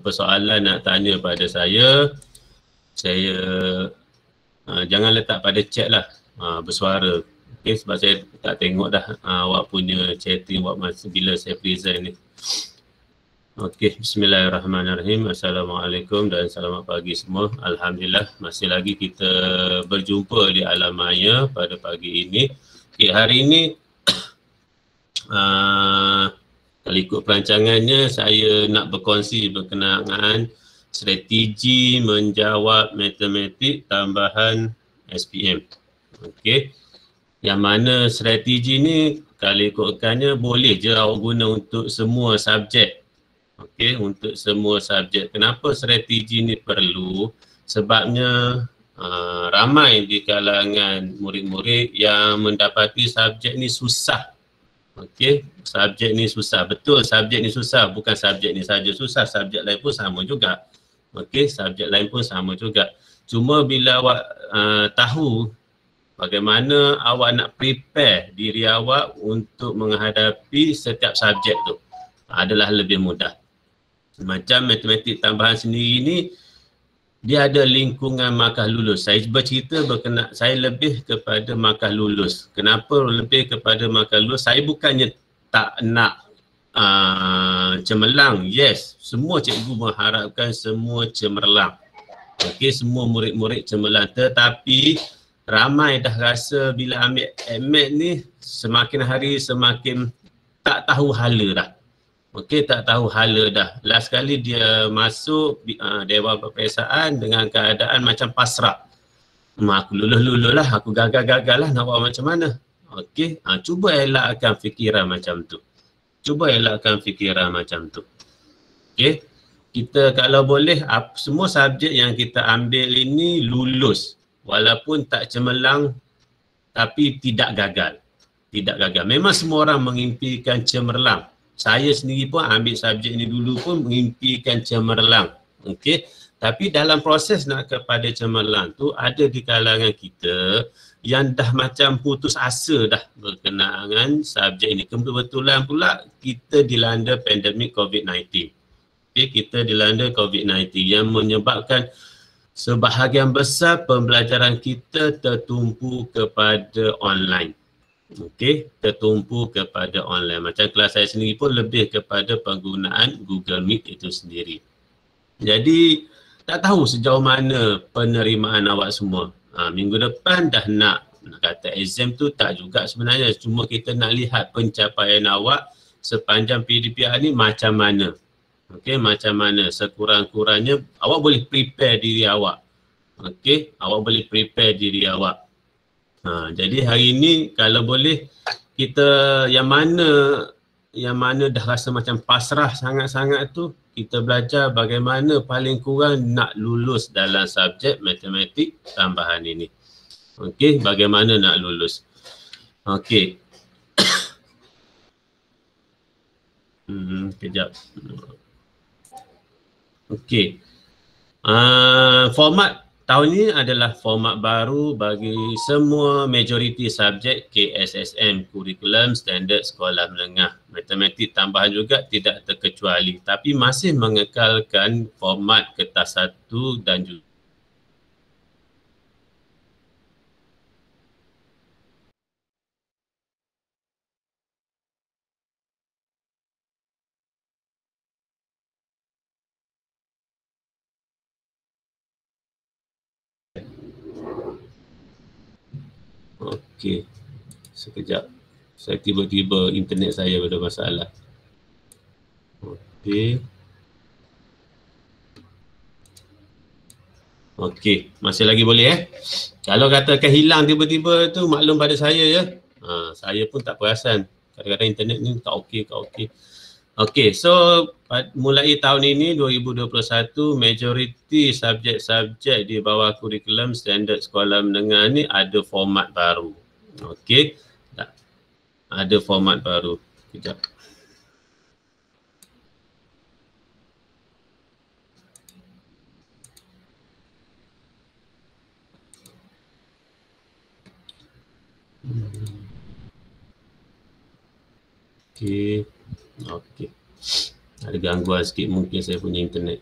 persoalan nak tanya pada saya jangan letak pada chat lah, bersuara. Okay, sebab saya tak tengok dah awak punya chatting awak masa bila saya present ni. Okey, bismillahirrahmanirrahim. Assalamualaikum dan selamat pagi semua. Alhamdulillah masih lagi kita berjumpa di Alam Maya pada pagi ini. Okey, hari ini kalau ikut perancangannya saya nak berkongsi berkenaan strategi menjawab matematik tambahan SPM. Okey. Yang mana strategi ni kalau ikutkannya boleh je awak guna untuk semua subjek. Okey, untuk semua subjek. Kenapa strategi ni perlu? Sebabnya ramai di kalangan murid-murid yang mendapati subjek ni susah. Okey, subjek ni susah. Betul, subjek ni susah. Bukan subjek ni saja susah, subjek lain pun sama juga. Okey, subjek lain pun sama juga. Cuma bila awak tahu bagaimana awak nak prepare diri awak untuk menghadapi setiap subjek tu, adalah lebih mudah. Macam matematik tambahan sendiri ni, dia ada lingkungan markah lulus. Saya bercerita berkenaan, saya lebih kepada markah lulus. Kenapa lebih kepada markah lulus? Saya bukannya tak nak cemerlang. Yes, semua cikgu mengharapkan semua cemerlang. Okey, semua murid-murid cemerlang. Tetapi ramai dah rasa bila ambil ADMAT ni semakin hari semakin tak tahu hala dah. Okey, tak tahu hala dah. Last kali dia masuk Dewan Perperiksaan dengan keadaan macam pasrah. Aku lulus-lulus lah, aku gagal-gagal lah, nak buat macam mana? Okey, cuba elakkan fikiran macam tu. Cuba elakkan fikiran macam tu. Okey, kita kalau boleh semua subjek yang kita ambil ini lulus. Walaupun tak cemerlang tapi tidak gagal. Tidak gagal. Memang semua orang mengimpikan cemerlang. Saya sendiri pun ambil subjek ni dulu pun mengimpikan cemerlang. Okey. Tapi dalam proses nak kepada cemerlang tu ada di kalangan kita yang dah macam putus asa dah berkenaan subjek ini. Kebetulan pula kita dilanda pandemik COVID-19. Okey, kita dilanda COVID-19 yang menyebabkan sebahagian besar pembelajaran kita tertumpu kepada online. Okey, tertumpu kepada online. Macam kelas saya sendiri pun lebih kepada penggunaan Google Meet itu sendiri. Jadi tak tahu sejauh mana penerimaan awak semua. Minggu depan dah nak kata exam tu tak juga sebenarnya. Cuma kita nak lihat pencapaian awak sepanjang PDPR ni macam mana. Okey, macam mana sekurang-kurangnya awak boleh prepare diri awak. Okey, awak boleh prepare diri awak. Jadi hari ini kalau boleh kita yang mana dah rasa macam pasrah sangat-sangat tu, kita belajar bagaimana paling kurang nak lulus dalam subjek matematik tambahan ini. Okey, bagaimana nak lulus. Okey. Kejap. Okey. Format tahun ini adalah format baru bagi semua majoriti subjek KSSM, Kurikulum Standard Sekolah Menengah. Matematik tambahan juga tidak terkecuali, tapi masih mengekalkan format kertas 1 dan juga okey, sekejap. Saya tiba-tiba internet saya ada masalah. Okey. Okey, masih lagi boleh Kalau katakan hilang tiba-tiba tu maklum pada saya ya. Saya pun tak perasan. Kadang-kadang internet ni tak okey. Okey, so mulai tahun ini 2021 majoriti subjek-subjek di bawah kurikulum standard sekolah menengah ni ada format baru. Okey. Ada format baru. Kejap. Okey. Ada gangguan sikit mungkin saya punya internet.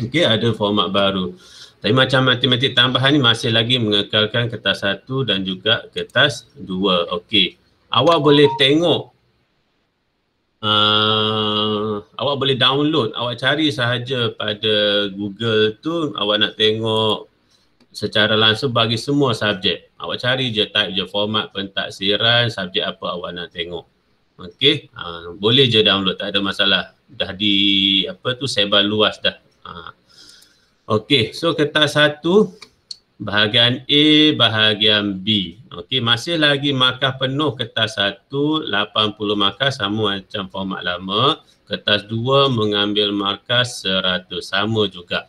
Okey, ada format baru. Tapi macam matematik tambahan ni masih lagi mengekalkan kertas 1 dan juga kertas 2. Okey. Awak boleh tengok, awak boleh download, awak cari sahaja pada Google tu, awak nak tengok secara langsung bagi semua subjek. Awak cari je, type je format pentaksiran, subjek apa awak nak tengok. Okey, boleh je download, tak ada masalah. Dah di sebar luas dah. Okey, so kertas 1 bahagian A, bahagian B. Okey, masih lagi markah penuh kertas 1 80 markah sama macam format lama. Kertas 2 mengambil markah 100 sama juga.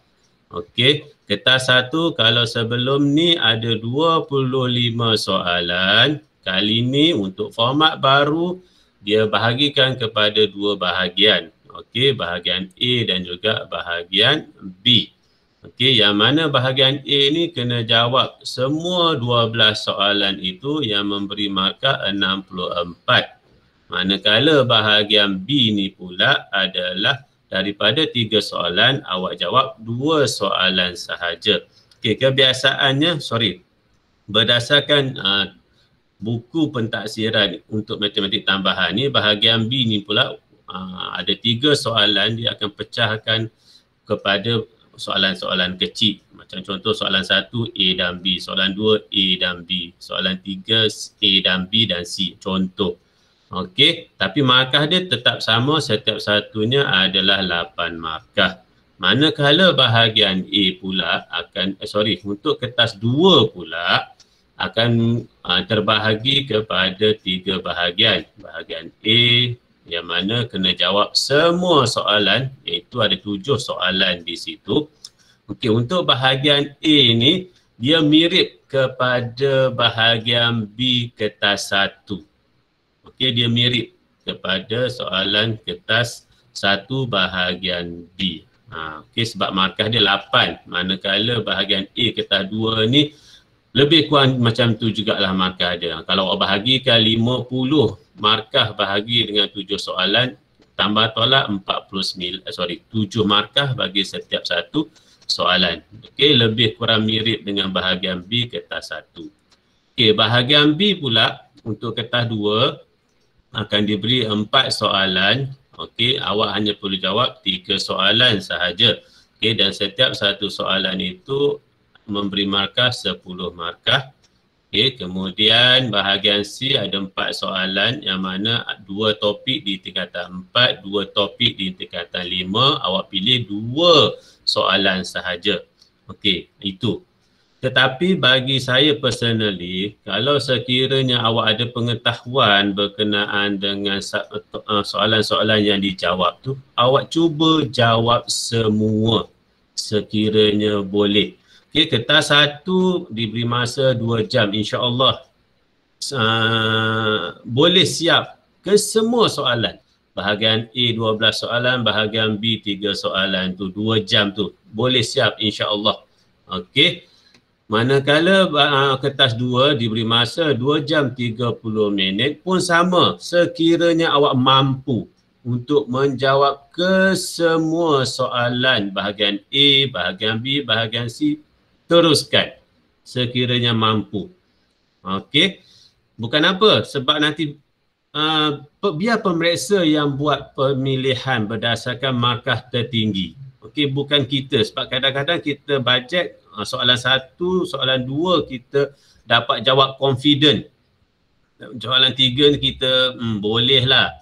Okey, kertas 1 kalau sebelum ni ada 25 soalan. Kali ni untuk format baru dia bahagikan kepada 2 bahagian. Okey, bahagian A dan juga bahagian B. Okey, yang mana bahagian A ni kena jawab semua 12 soalan itu yang memberi markah 64. Manakala bahagian B ni pula adalah daripada 3 soalan awak jawab 2 soalan sahaja. Okey, kebiasaannya berdasarkan buku pentaksiran untuk matematik tambahan ni, bahagian B ni pula ada 3 soalan, dia akan pecahkan kepada soalan-soalan kecil. Macam contoh soalan 1 A dan B, soalan 2 A dan B, soalan 3 A dan B dan C, contoh. Okey, tapi markah dia tetap sama, setiap satunya adalah 8 markah. Manakala bahagian A pula akan, untuk kertas 2 pula akan terbahagi kepada 3 bahagian. Bahagian A yang mana kena jawab semua soalan, iaitu ada 7 soalan di situ. Okey, untuk bahagian A ni dia mirip kepada bahagian B kertas 1. Okey, dia mirip kepada soalan kertas 1 bahagian B. Okey, sebab markah dia 8. Manakala bahagian A kertas 2 ni lebih kurang macam tu jugalah markah dia. Kalau awak bahagikan 50 markah bahagi dengan 7 soalan, tambah tolak 7 markah bagi setiap satu soalan. Okey, lebih kurang mirip dengan bahagian B kertas 1. Okey, bahagian B pula untuk kertas 2 akan diberi 4 soalan. Okey, awak hanya perlu jawab 3 soalan sahaja. Okey, dan setiap satu soalan itu memberi markah 10 markah. Okey, kemudian bahagian C ada 4 soalan yang mana 2 topik di tingkatan 4, 2 topik di tingkatan 5. Awak pilih 2 soalan sahaja. Okey, itu. Tetapi bagi saya personally, kalau sekiranya awak ada pengetahuan berkenaan dengan soalan-soalan yang dijawab tu, awak cuba jawab semua sekiranya boleh. Okey, kertas 1 diberi masa 2 jam, insya-Allah boleh siap ke semua soalan. Bahagian A 12 soalan, bahagian B 3 soalan tu, 2 jam tu boleh siap insya-Allah. Okey. Manakala kertas 2 diberi masa 2 jam 30 minit pun sama, sekiranya awak mampu untuk menjawab ke semua soalan bahagian A, bahagian B, bahagian C, teruskan sekiranya mampu. Okey. Bukan apa, sebab nanti biar pemeriksa yang buat pemilihan berdasarkan markah tertinggi. Okey, bukan kita, sebab kadang-kadang kita bajet soalan 1, soalan 2 kita dapat jawab confident. Soalan 3 kita boleh lah.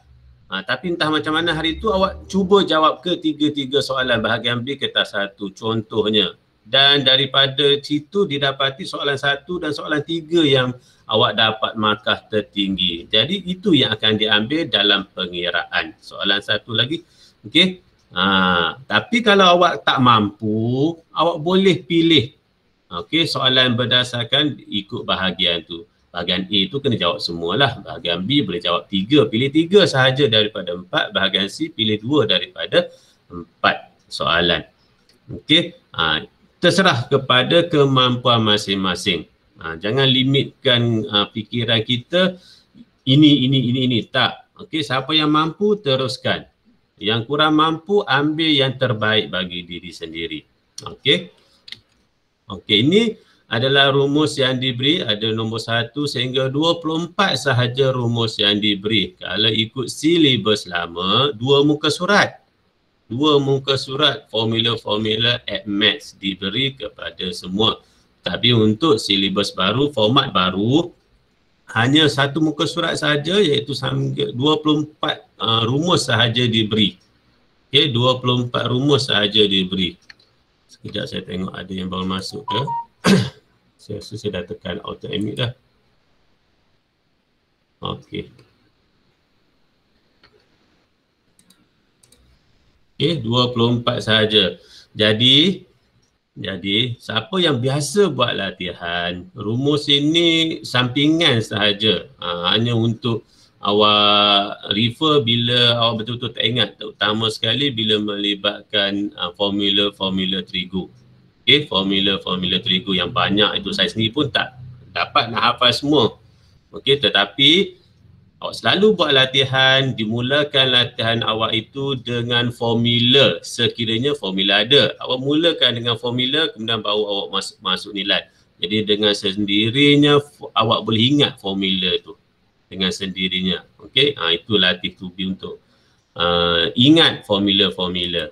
Tapi entah macam mana hari tu awak cuba jawab ke 3 soalan bahagian B kertas 1 contohnya. Dan daripada situ didapati soalan 1 dan soalan 3 yang awak dapat markah tertinggi. Jadi itu yang akan diambil dalam pengiraan. Soalan 1 lagi. Okey. Tapi kalau awak tak mampu, awak boleh pilih. Okey, soalan berdasarkan ikut bahagian tu. Bahagian A tu kena jawab semualah. Bahagian B boleh jawab 3. Pilih 3 sahaja daripada 4. Bahagian C pilih 2 daripada 4 soalan. Okey. Terserah kepada kemampuan masing-masing. Jangan limitkan fikiran kita ini. Tak. Okey, siapa yang mampu teruskan. Yang kurang mampu, ambil yang terbaik bagi diri sendiri. Okey. Okey, ini adalah rumus yang diberi, ada nombor 1 sehingga 24 sahaja rumus yang diberi. Kalau ikut silibus lama, 2 muka surat. 2 muka surat formula-formula AddMath diberi kepada semua. Tapi untuk silibus baru, format baru, hanya 1 muka surat sahaja, iaitu 24 rumus sahaja diberi. Okey, 24 rumus sahaja diberi. Sekejap saya tengok ada yang baru masuk ke. Saya rasa saya dah tekan auto emit dah. Okey. Okey, 24 sahaja. Jadi siapa yang biasa buat latihan, rumus ini sampingan sahaja. Hanya untuk awak refer bila awak betul-betul tak ingat, terutama sekali bila melibatkan formula-formula trigo. Okey, formula-formula trigo yang banyak itu saya sendiri pun tak dapat nak hafal semua. Okey, tetapi awak selalu buat latihan, dimulakan latihan awak itu dengan formula. Sekiranya formula ada, awak mulakan dengan formula, kemudian baru awak masuk nilai. Jadi dengan sendirinya awak boleh ingat formula tu dengan sendirinya. Okey, itu latih tubi untuk ingat formula-formula.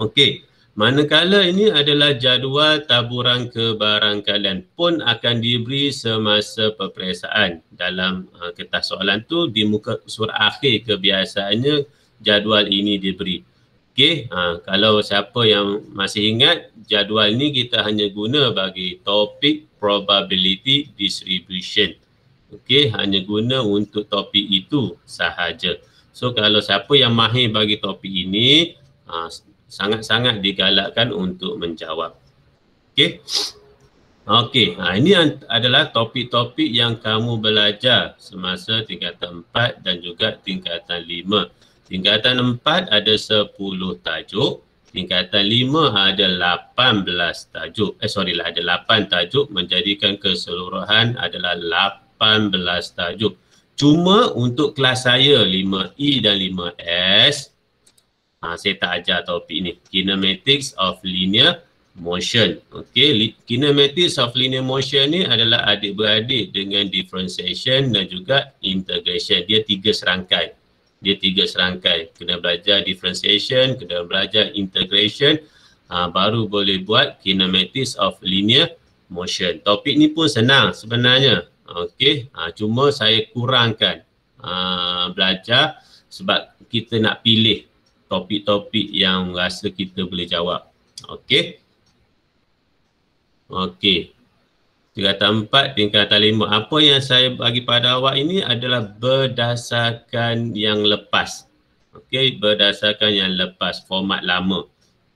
Okey. Manakala ini adalah jadual taburan kebarangkalian pun akan diberi semasa peperiksaan. Dalam kertas soalan tu di muka surat akhir kebiasaannya jadual ini diberi. Okey, kalau siapa yang masih ingat, jadual ini kita hanya guna bagi topik probability distribution. Okey, hanya guna untuk topik itu sahaja. So kalau siapa yang mahir bagi topik ini, sangat-sangat digalakkan untuk menjawab. Okey. Okey, ini adalah topik-topik yang kamu belajar semasa tingkatan 4 dan juga tingkatan 5. Tingkatan 4 ada 10 tajuk, tingkatan 5 ada 18 tajuk. Ada 8 tajuk, menjadikan keseluruhan adalah 18 tajuk. Cuma untuk kelas saya 5E dan 5S, saya tak ajar topik ni, kinematics of linear motion. Okey, kinematics of linear motion ni adalah adik-beradik dengan differentiation dan juga integration. Dia 3 serangkai. Kena belajar differentiation, kena belajar integration, baru boleh buat kinematics of linear motion. Topik ni pun senang sebenarnya. Okey, cuma saya kurangkan belajar sebab kita nak pilih topik-topik yang rasa kita boleh jawab. Okey. Okey. Tingkatan 4, tingkatan 5. Apa yang saya bagi pada awak ini adalah berdasarkan yang lepas. Okey, berdasarkan yang lepas, format lama.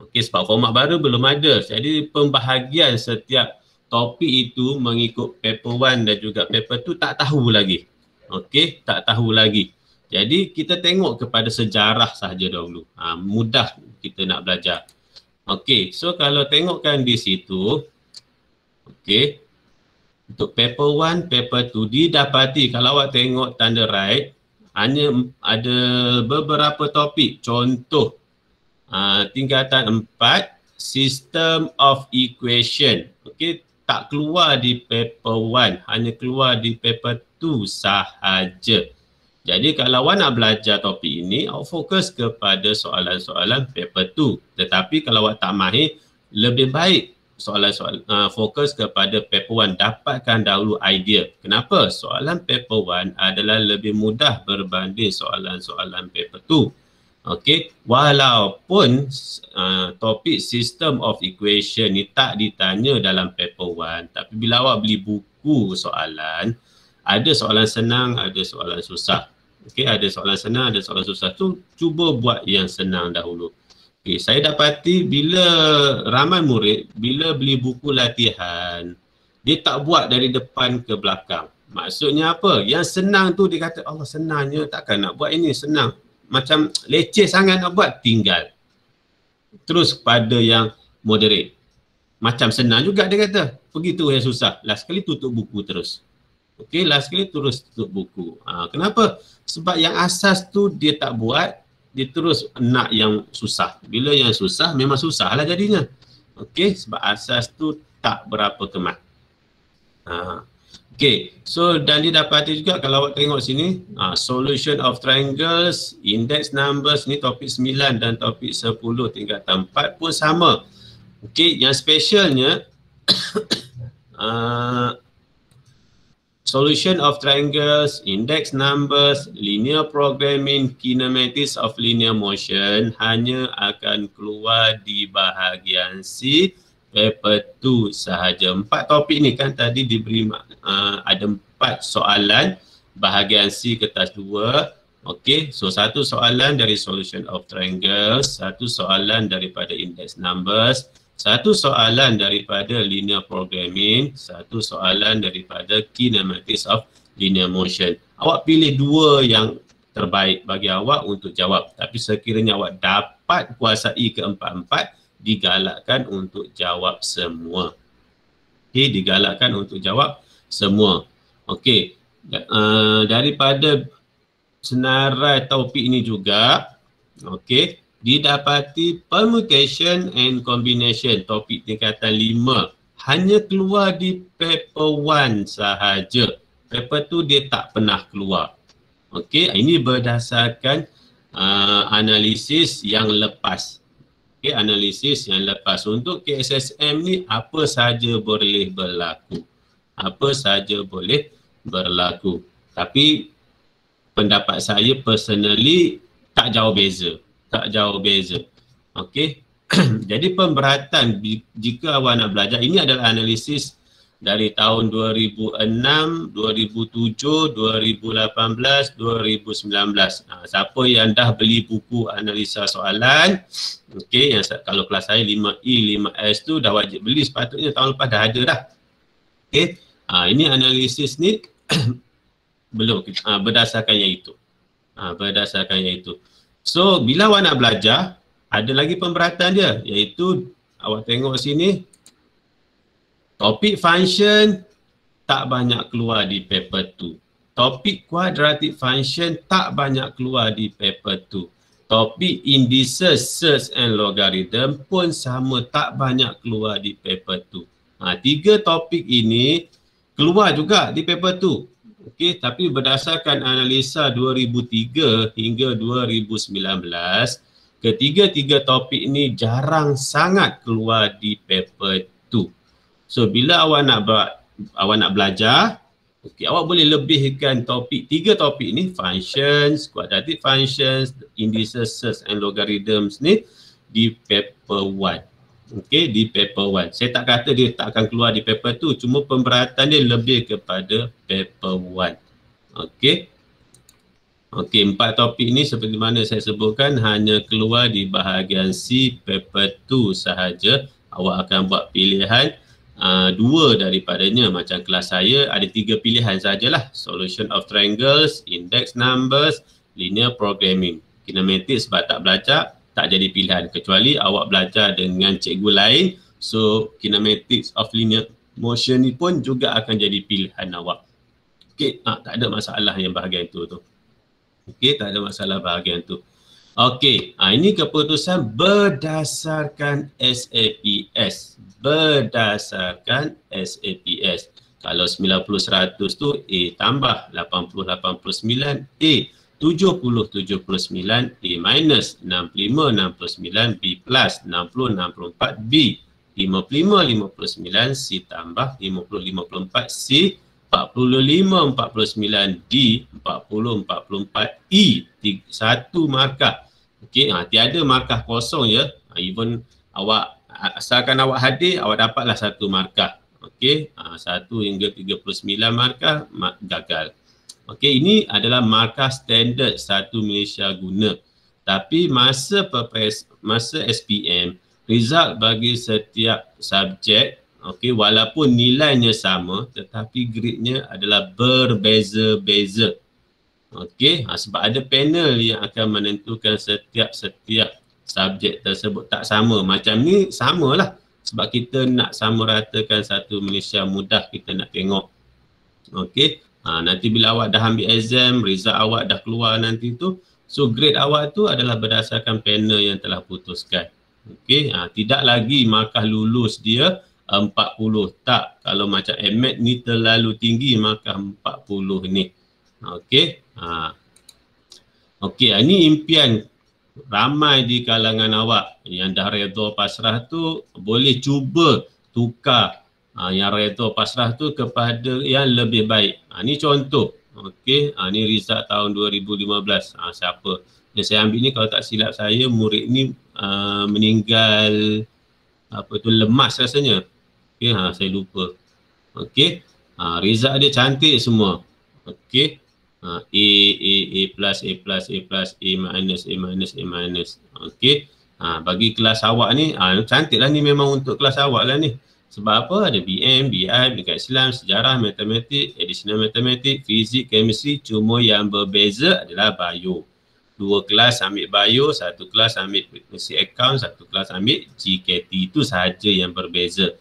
Okey, sebab format baru belum ada. Jadi pembahagian setiap topik itu mengikut paper 1 dan juga paper 2 tak tahu lagi. Okey, tak tahu lagi. Jadi kita tengok kepada sejarah sahaja dahulu. Mudah kita nak belajar. Okey, so kalau tengokkan di situ, okey, untuk paper 1, paper 2 didapati kalau awak tengok tanda right, hanya ada beberapa topik. Contoh, tingkatan 4, system of equation. Okey, tak keluar di paper 1, hanya keluar di paper 2 sahaja. Jadi kalau awak nak belajar topik ini, awak fokus kepada soalan-soalan paper 2. Tetapi kalau awak tak mahir, lebih baik soalan-soalan fokus kepada paper 1. Dapatkan dahulu idea. Kenapa? Soalan paper 1 adalah lebih mudah berbanding soalan-soalan paper 2. Okey, walaupun topik system of equation ni tak ditanya dalam paper 1, tapi bila awak beli buku soalan, ada soalan senang, ada soalan susah. Okey, ada soalan senang, ada soalan susah. Tu cuba buat yang senang dahulu. Okey, saya dapati bila ramai murid, bila beli buku latihan, dia tak buat dari depan ke belakang. Maksudnya apa? Yang senang tu dia kata, Allah senangnya, takkan nak buat ini, senang. Macam leceh sangat nak buat, tinggal. Terus pada yang moderate. Macam senang juga dia kata, pergi tu yang susah. Last kali tutup buku terus. Okey, last kali terus tutup buku. Kenapa? Sebab yang asas tu dia tak buat, dia terus nak yang susah. Bila yang susah memang susah lah jadinya. Okey, sebab asas tu tak berapa kemat. Okey, so dan didapati juga kalau awak tengok sini, solution of triangles, index numbers ni topik 9 dan topik 10 tingkatan 4 pun sama. Okey, yang specialnya solution of triangles, index numbers, linear programming, kinematics of linear motion hanya akan keluar di bahagian C paper 2 sahaja. 4 topik ni kan tadi diberi ada 4 soalan bahagian C kertas 2. Okey, so satu soalan dari solution of triangles, satu soalan daripada index numbers, satu soalan daripada linear programming, satu soalan daripada kinematics of linear motion. Awak pilih 2 yang terbaik bagi awak untuk jawab. Tapi sekiranya awak dapat kuasai keempat-empat, digalakkan untuk jawab semua. Okey, digalakkan untuk jawab semua. Okey, daripada senarai topik ini juga, okey, didapati permutation and combination topik tingkatan 5 hanya keluar di paper 1 sahaja. Paper 2 dia tak pernah keluar. Okey, ini berdasarkan analisis yang lepas. Okey, analisis yang lepas. Untuk KSSM ni apa saja boleh berlaku. Apa saja boleh berlaku. Tapi pendapat saya personally tak jauh beza. Tak jauh beza. Okey. Jadi pemberatan jika awak nak belajar, ini adalah analisis dari tahun 2006, 2007, 2018, 2019. Siapa yang dah beli buku analisa soalan, okey, yang kalau kelas saya 5E, 5S tu dah wajib beli, sepatutnya tahun lepas dah ada dah. Okey. Ini analisis ni belum berdasarkan yang itu. Berdasarkan yang itu. So, bila awak nak belajar, ada lagi pemberatan dia, iaitu awak tengok sini, topik function tak banyak keluar di paper 2. Topik quadratic function tak banyak keluar di paper 2. Topik indices, search and logarithm pun sama, tak banyak keluar di paper 2. 3 topik ini keluar juga di paper 2. Okey, tapi berdasarkan analisa 2003 hingga 2019, ketiga-tiga topik ini jarang sangat keluar di paper 2. So bila awak nak belajar, okey, awak boleh lebihkan topik, 3 topik ni, functions, quadratic functions, indices, search and logarithms ni di paper 1. Okey, di paper 1. Saya tak kata dia tak akan keluar di paper 2, cuma pemberatan dia lebih kepada paper 1. Okey. Okey, 4 topik ni seperti mana saya sebutkan hanya keluar di bahagian C paper 2 sahaja. Awak akan buat pilihan 2 daripadanya. Macam kelas saya ada 3 pilihan sajalah. Solution of triangles, index numbers, linear programming. Kinematics sebab tak belajar, tak jadi pilihan, kecuali awak belajar dengan cikgu lain. So kinematics of linear motion ni pun juga akan jadi pilihan awak. Okey, tak ada masalah yang bahagian tu. Okey, tak ada masalah bahagian tu. Okey, ini keputusan berdasarkan SAPS. Berdasarkan SAPS. Kalau 90-100 tu A tambah, 80-89 A. 70-79 A minus, 65-69 B plus, 60-64 B, 55-59 C tambah, 50-54 C, 45-49 D, 40-44 E. 1 markah. Okey, tiada markah kosong ya. Even awak, asalkan awak hadir, awak dapatlah 1 markah. Okey, 1 hingga 39 markah gagal. Okey, ini adalah markah standard satu Malaysia guna. Tapi masa SPM, result bagi setiap subjek, okey, walaupun nilainya sama tetapi grade-nya adalah berbeza-beza. Okey, sebab ada panel yang akan menentukan setiap subjek tersebut tak sama. Macam ni samalah. Sebab kita nak samaratakan satu Malaysia mudah, kita nak tengok. Okey. Nanti bila awak dah ambil exam, result awak dah keluar nanti tu, So grade awak tu adalah berdasarkan panel yang telah putuskan. Okey, tidak lagi markah lulus dia 40. Tak, kalau macam AMAT ni terlalu tinggi markah 40 ni. Okey. Okey, ini impian ramai di kalangan awak yang dah redha pasrah tu, boleh cuba tukar yang redha pasrah tu kepada yang lebih baik. Ni contoh. Okey, ni result tahun 2015. Siapa yang saya ambil ni, kalau tak silap saya, murid ni meninggal lemas rasanya. Okey, saya lupa. Okey, result dia cantik semua. Okey, A plus, A plus, A plus, A minus, A minus, A minus. Okey, bagi kelas awak ni, cantik lah ni, memang untuk kelas awak lah ni. Sebab apa? Ada BM, BI, Pendidikan Islam, Sejarah, Matematik, Additional Matematik, Fizik, Chemistry. Cuma yang berbeza adalah Bio. 2 kelas ambil Bio, 1 kelas ambil Business Account, 1 kelas ambil GKT. Itu sahaja yang berbeza.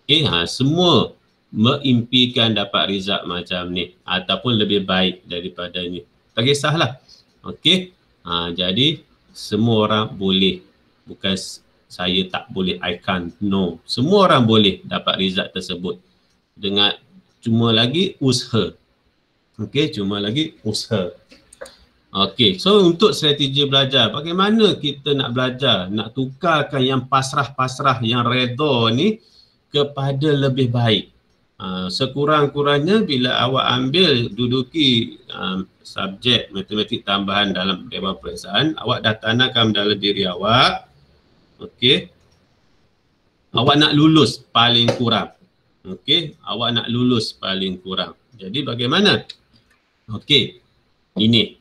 Okay, semua mengimpikan dapat result macam ni ataupun lebih baik daripada ni. Tak kisahlah. Okey. Jadi semua orang boleh. Bukan saya tak boleh, I can't. No. Semua orang boleh dapat result tersebut. Dengan cuma lagi usaha. Okey, cuma lagi usaha. Okey, so untuk strategi belajar, bagaimana kita nak belajar, nak tukarkan yang pasrah-pasrah, yang redha ni kepada lebih baik. Sekurang-kurangnya bila awak ambil duduki subjek matematik tambahan dalam dewan peperiksaan, awak dah tanamkan dalam diri awak, okey, awak nak lulus paling kurang. Okey, awak nak lulus paling kurang. Jadi bagaimana? Okey, ini.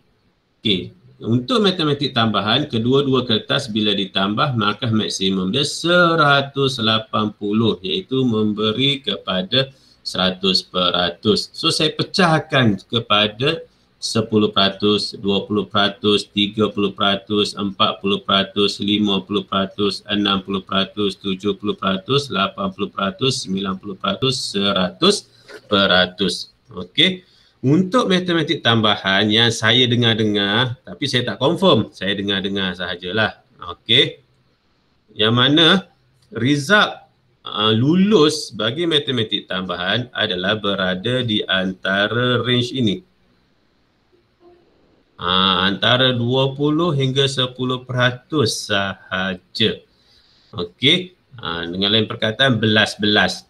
Okey, untuk matematik tambahan, kedua-dua kertas bila ditambah markah maksimum dia 180, iaitu memberi kepada 100%. So saya pecahkan kepada 10%, 20%, 30%, 40%, 50%, 60%, 70%, 80%, 90%, 100%. Okey. Untuk matematik tambahan yang saya dengar-dengar, tapi saya tak confirm, saya dengar-dengar sahajalah. Okey. Yang mana result lulus bagi matematik tambahan adalah berada di antara range ini. Antara 20 hingga 10% sahaja. Okey. Dengan lain perkataan, belas-belas.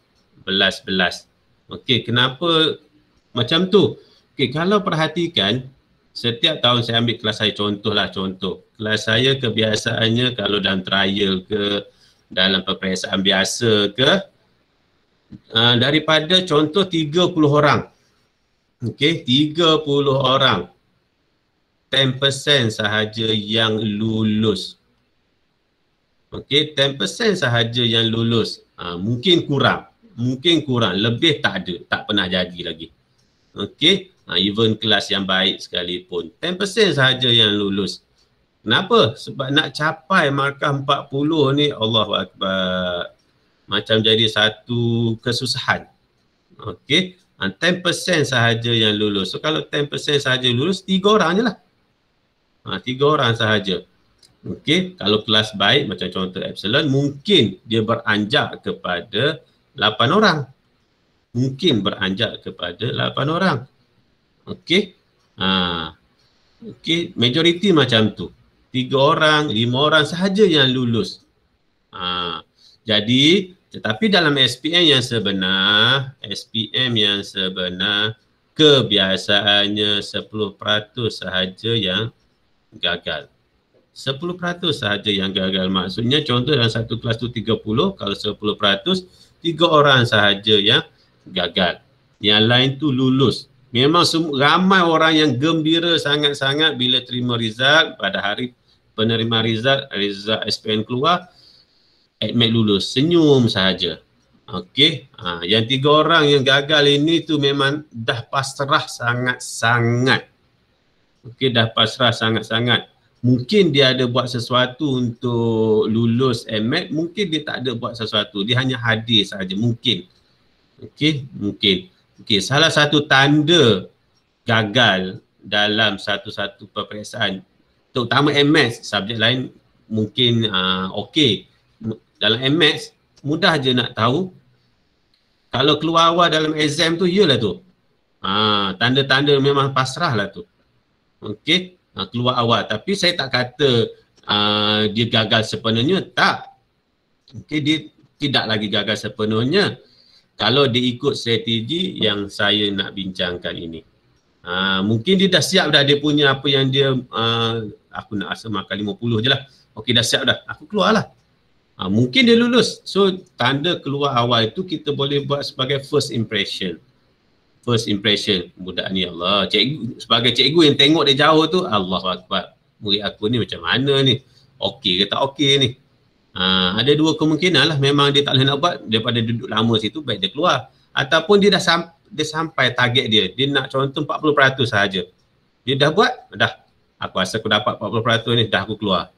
Okey, kenapa macam tu? Okey, kalau perhatikan, setiap tahun saya ambil kelas saya, contoh. Kelas saya kebiasaannya kalau dalam trial ke, dalam peperiksaan biasa ke, daripada contoh 30 orang. Okey, 30 orang. 10% sahaja yang lulus. Okey, 10% sahaja yang lulus. Mungkin kurang, lebih tak ada, tak pernah jadi lagi. Okey, even kelas yang baik sekalipun, 10% sahaja yang lulus. Kenapa? Sebab nak capai markah 40 ni, Allahu Akbar, macam jadi satu kesusahan. Okey, 10% sahaja yang lulus. So kalau 10% sahaja lulus, 3 orang je lah. 3 orang sahaja. Okey, kalau kelas baik macam contoh Epsilon, mungkin dia beranjak kepada 8 orang. Mungkin beranjak kepada 8 orang. Okey. Okey, majoriti macam tu. 3 orang, 5 orang sahaja yang lulus. Jadi, tetapi dalam SPM yang sebenar, kebiasaannya 10% sahaja yang gagal. 10% sahaja yang gagal. Maksudnya contoh dalam satu kelas tu 30, kalau 10%, 3 orang sahaja yang gagal. Yang lain tu lulus. Memang ramai orang yang gembira sangat-sangat bila terima result pada hari penerima result SPM keluar, admit lulus, senyum sahaja. Okey, yang 3 orang yang gagal ini tu memang dah pasrah sangat-sangat. Okey, dah pasrah sangat-sangat. Mungkin dia ada buat sesuatu untuk lulus AMAT, mungkin dia tak ada buat sesuatu, dia hanya hadir sahaja, mungkin. Okey, mungkin. Okey, salah satu tanda gagal dalam satu-satu peperiksaan terutama MAths, subjek lain mungkin okey. Dalam MAths mudah je nak tahu. Kalau keluar awal dalam exam tu, iyalah tu. Tanda-tanda memang pasrah lah tu. Okey, keluar awal. Tapi saya tak kata dia gagal sepenuhnya, tak. Okey, dia tidak lagi gagal sepenuhnya kalau dia ikut strategi yang saya nak bincangkan ini. Mungkin dia dah siap dah, dia punya apa yang dia aku nak rasa makan 50 je lah. Okey, dah siap dah, aku keluar lah. Mungkin dia lulus. So tanda keluar awal itu kita boleh buat sebagai first impression. First impression, budak ni Allah, cikgu, sebagai cikgu yang tengok dia jauh tu, Allahuakbar, murid aku ni macam mana ni, okey ke tak okey ni. Ada dua kemungkinan lah, memang dia tak boleh nak buat, daripada duduk lama situ baik dia keluar. Ataupun dia dah sampai target dia nak contoh 40% sahaja. Dia dah buat, dah aku rasa aku dapat 40% ni, dah aku keluar.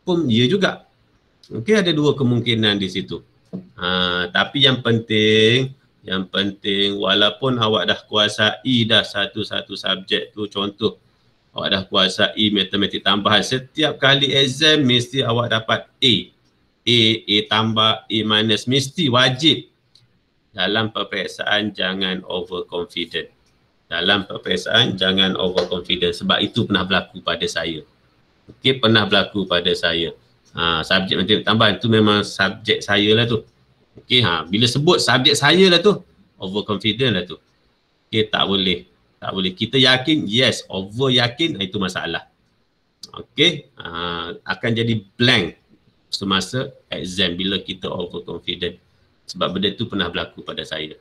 Pun dia juga. Okey, ada dua kemungkinan di situ. Tapi yang penting walaupun awak dah kuasai dah satu-satu subjek tu, contoh awak dah kuasai matematik tambahan, setiap kali exam mesti awak dapat A tambah, A minus, mesti wajib. Dalam peperiksaan jangan overconfident. Sebab itu pernah berlaku pada saya. Okey, pernah berlaku pada saya. Subjek matematik tambahan tu memang subjek saya lah tu. Okey, bila sebut subjek saya lah tu, overconfident lah tu. Okey, tak boleh. Kita yakin, yes, over yakin, itu masalah. Okey, akan jadi blank semasa exam bila kita overconfident. Sebab benda tu pernah berlaku pada saya.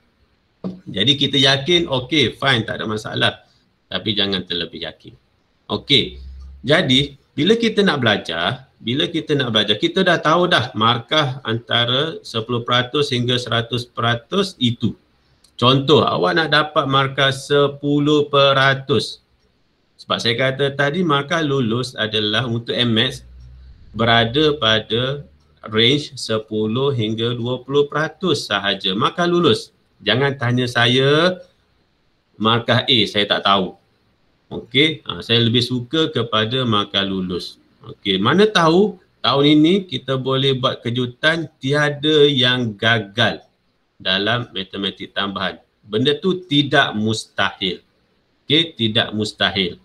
Jadi kita yakin, okey, fine, tak ada masalah. Tapi jangan terlebih yakin. Okey, jadi bila kita nak belajar, kita dah tahu dah markah antara 10% hingga 100% itu. Contoh, awak nak dapat markah 10%. Sebab saya kata tadi markah lulus adalah untuk MAths berada pada range 10 hingga 20% sahaja. Markah lulus. Jangan tanya saya markah A, saya tak tahu. Okey, saya lebih suka kepada markah lulus. Okey, mana tahu tahun ini kita boleh buat kejutan, tiada yang gagal dalam matematik tambahan. Benda tu tidak mustahil. Okey, tidak mustahil.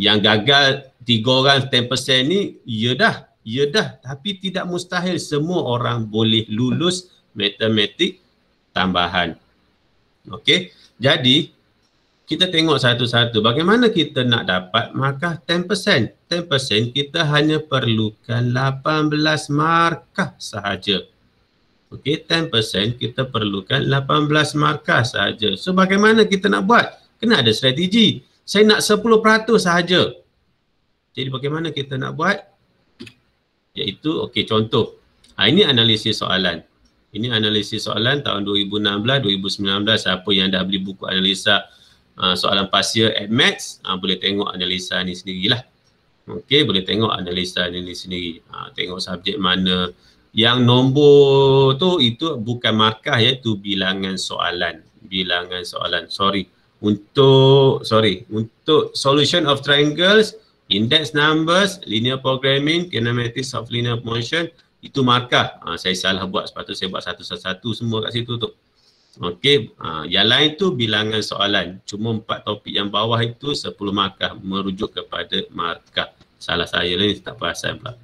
Yang gagal 3 orang 10% ni, ya dah, tapi tidak mustahil. Semua orang boleh lulus matematik tambahan. Okey, jadi kita tengok satu-satu bagaimana kita nak dapat markah 10%. 10% kita hanya perlukan 18 markah sahaja. Okey, 10% kita perlukan 18 markah sahaja. So bagaimana kita nak buat? Kena ada strategi. Saya nak 10% sahaja. Jadi bagaimana kita nak buat? Iaitu, okey, contoh. Ini analisis soalan. Ini analisis soalan tahun 2016, 2019. Siapa yang dah beli buku analisa soalan past year at Maths, boleh tengok analisa ni sendirilah. Okey, boleh tengok analisa ni sendiri. Tengok subjek mana yang nombor tu, itu bukan markah, iaitu bilangan soalan. Untuk solution of triangles, index numbers, linear programming, kinematics of linear motion, itu markah. Saya salah buat, sepatutnya saya buat satu-satu semua kat situ tu. Okey, yang lain tu bilangan soalan. Cuma 4 topik yang bawah itu 10 markah, merujuk kepada markah. Salah saya lah ni, tak perasan pula.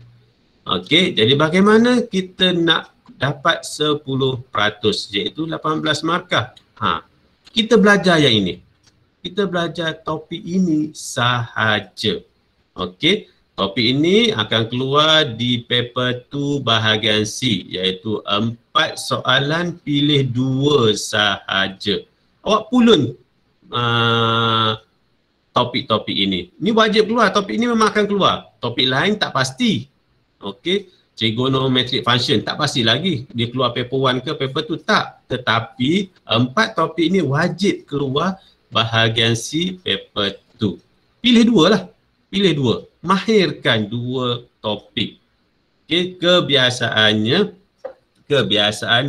Okey, jadi bagaimana kita nak dapat 10%, iaitu 18 markah? Kita belajar yang ini. Kita belajar topik ini sahaja. Okey, topik ini akan keluar di paper 2 bahagian C, iaitu 4 soalan, pilih 2 sahaja. Awak pulun topik-topik ini. Ini wajib keluar, topik ini memang akan keluar. Topik lain tak pasti. Okey, trigonometric function tak pasti lagi. Dia keluar paper 1 ke paper 2, tak. Tetapi 4 topik ini wajib keluar bahagian C paper 2. Pilih 2 lah. Pilih 2. Mahirkan 2 topik. Okey, kebiasaan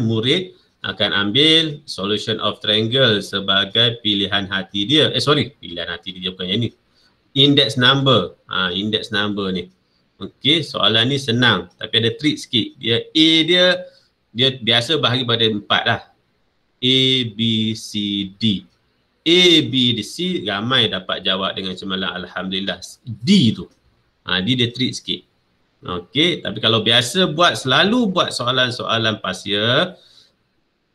murid akan ambil solution of triangle sebagai pilihan hati dia. Pilihan hati dia bukan yang ni. index number. Index number ni. Okey, soalan ni senang tapi ada trik sikit. Dia A dia biasa bahagi pada 4 lah. A, B, C, D. A, B, C ramai dapat jawab dengan cemerlang, alhamdulillah. D tu. D dia trik sikit. Okey, tapi kalau biasa selalu buat soalan-soalan pasia,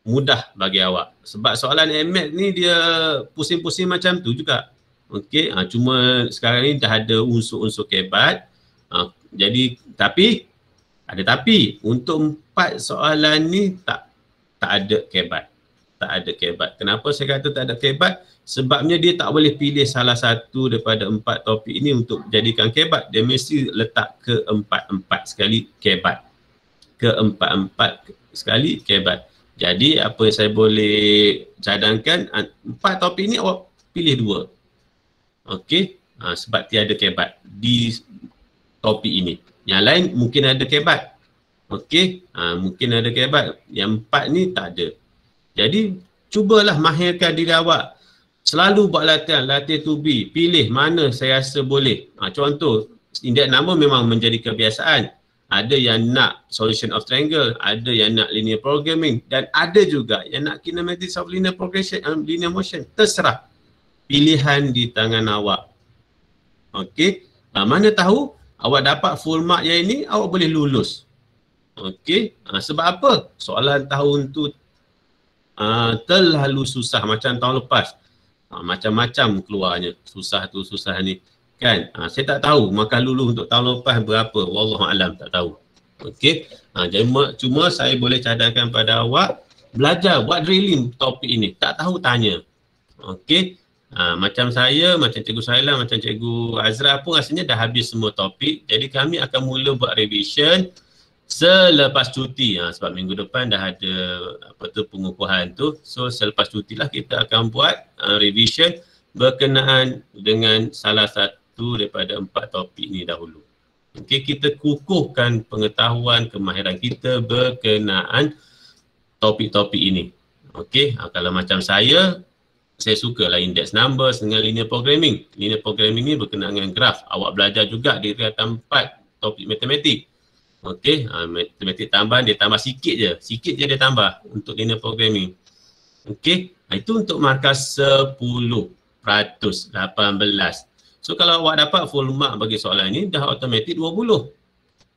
mudah bagi awak. Sebab soalan MAT ni dia pusing-pusing macam tu juga. Okey, cuma sekarang ni dah ada unsur-unsur kebat. Jadi tapi untuk 4 soalan ni tak ada kebat. Tak ada kebat. Kenapa saya kata tak ada kebat? Sebabnya dia tak boleh pilih salah satu daripada 4 topik ini untuk jadikan kebat. Dia mesti letak ke-4 sekali kebat. Ke-4 sekali kebat. Jadi apa yang saya boleh cadangkan, 4 topik ini awak pilih 2. Okey, sebab tiada kebat di topik ini. Yang lain mungkin ada kebat. Okey, mungkin ada kebat. Yang 4 ni tak ada. Jadi cubalah mahirkan diri awak. Selalu buat latihan to be. Pilih mana saya rasa boleh. Contoh, index number memang menjadi kebiasaan. Ada yang nak solution of triangle, ada yang nak linear programming, dan ada juga yang nak kinematics of linear progression, linear motion. Terserah. Pilihan di tangan awak. Okey. Mana tahu awak dapat full mark yang ini, awak boleh lulus. Okey. Sebab apa? Soalan tahun tu terlalu susah macam tahun lepas. Macam-macam keluarnya. Susah tu, susah ni. Kan? Saya tak tahu makan lulu untuk tahun lepas berapa. Wallahualam, tak tahu. Okey. Jadi cuma saya boleh cadangkan pada awak, belajar, buat drilling topik ini. Tak tahu tanya. Okey. Macam saya, macam Cikgu Sailam, macam Cikgu Azra pun rasanya dah habis semua topik. Jadi kami akan mula buat revision selepas cuti. Sebab minggu depan dah ada pengukuhan tu. So selepas cuti lah kita akan buat revision berkenaan dengan salah satu daripada 4 topik ni dahulu. Okey, kita kukuhkan pengetahuan, kemahiran kita berkenaan topik-topik ini. Okey, kalau macam saya sukalah index numbers dengan linear programming. Linear programming ni berkenaan dengan graf. Awak belajar juga di tingkatan 4 topik matematik. Okey, matematik tambahan dia tambah sikit je dia tambah untuk linear programming. Okey, itu untuk markah 10%, 18. So kalau awak dapat full mark bagi soalan ni, dah automatik 20.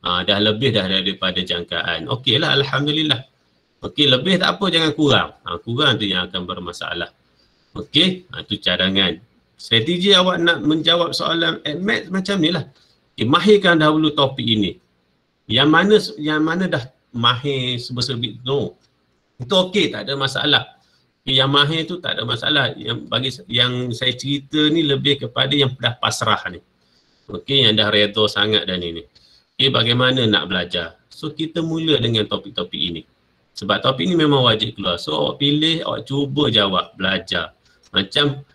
Dah lebih dah daripada jangkaan. Okey lah, alhamdulillah. Okey, lebih tak apa, jangan kurang. Kurang tu yang akan bermasalah. Okey, itu cadangan. Strategi awak nak menjawab soalan MAT macam ni lah. Okay, mahirkan dahulu topik ini. Yang mana dah mahir sebesar-besar, no. Itu okey, tak ada masalah. Yang mahir tu tak ada masalah. Yang saya cerita ni lebih kepada yang dah pasrah ni. Okey, yang dah redha sangat dan ini. Okey, bagaimana nak belajar? So kita mula dengan topik-topik ini. Sebab topik ni memang wajib keluar. So awak pilih, awak cuba jawab, belajar. Macam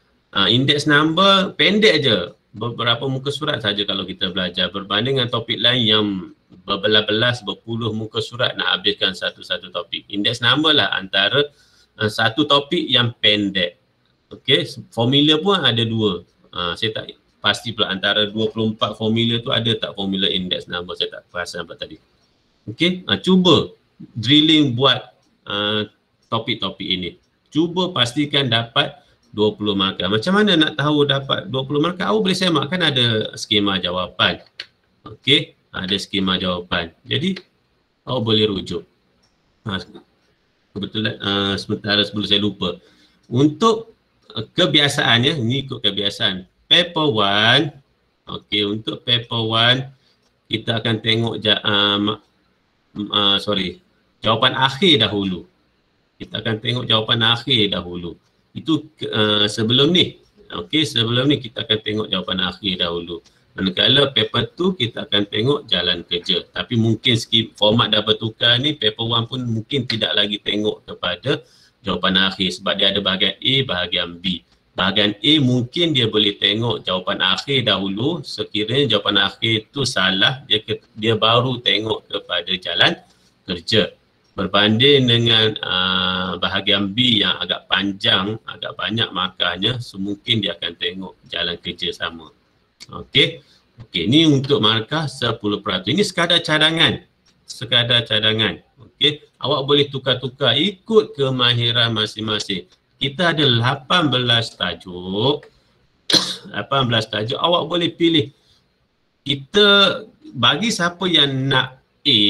index number pendek je. Beberapa muka surat saja kalau kita belajar. Berbanding dengan topik lain yang berbelas-belas, berpuluh muka surat nak habiskan satu-satu topik. Index number lah antara satu topik yang pendek. Okey, formula pun ada 2. Saya tak pasti pula antara 24 formula tu ada tak formula index number, saya tak perasan apa tadi. Okey, cuba drilling buat topik-topik ini. Cuba pastikan dapat 20 markah. Macam mana nak tahu dapat 20 markah? Awak boleh semak, kan ada skema jawapan. Okey, ada skema jawapan. Jadi awak boleh rujuk. Kebetulan sementara sebelum saya lupa. Untuk kebiasaannya, ni ikut kebiasaan. Paper 1, okey, untuk paper 1 kita akan tengok jawapan akhir dahulu. Kita akan tengok jawapan akhir dahulu. Itu sebelum ni. Okey, sebelum ni kita akan tengok jawapan akhir dahulu. Manakala paper 2 kita akan tengok jalan kerja. Tapi mungkin format dah bertukar ni, paper 1 pun mungkin tidak lagi tengok kepada jawapan akhir sebab dia ada bahagian A, bahagian B. Bahagian A mungkin dia boleh tengok jawapan akhir dahulu. Sekiranya jawapan akhir tu salah, dia baru tengok kepada jalan kerja. Berbanding dengan bahagian B yang agak panjang, agak banyak markahnya, so mungkin dia akan tengok jalan kerja sama. Okey. Okey, ni untuk markah 10%. Ini sekadar cadangan. Sekadar cadangan. Okey, awak boleh tukar-tukar ikut kemahiran masing-masing. Kita ada 18 tajuk. 18 tajuk, awak boleh pilih. Kita bagi siapa yang nak A,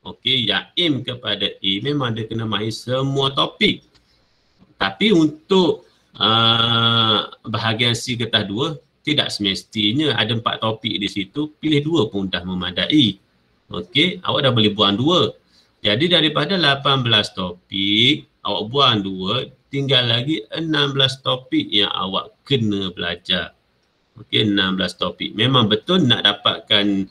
okey, yang aim kepada A, memang dia kena mahir semua topik. Tapi untuk bahagian C getah 2, tidak semestinya ada 4 topik di situ, pilih 2 pun dah memadai. Okey, awak dah boleh buang 2. Jadi daripada 18 topik, awak buang 2, tinggal lagi 16 topik yang awak kena belajar. Okey, 16 topik. Memang betul nak dapatkan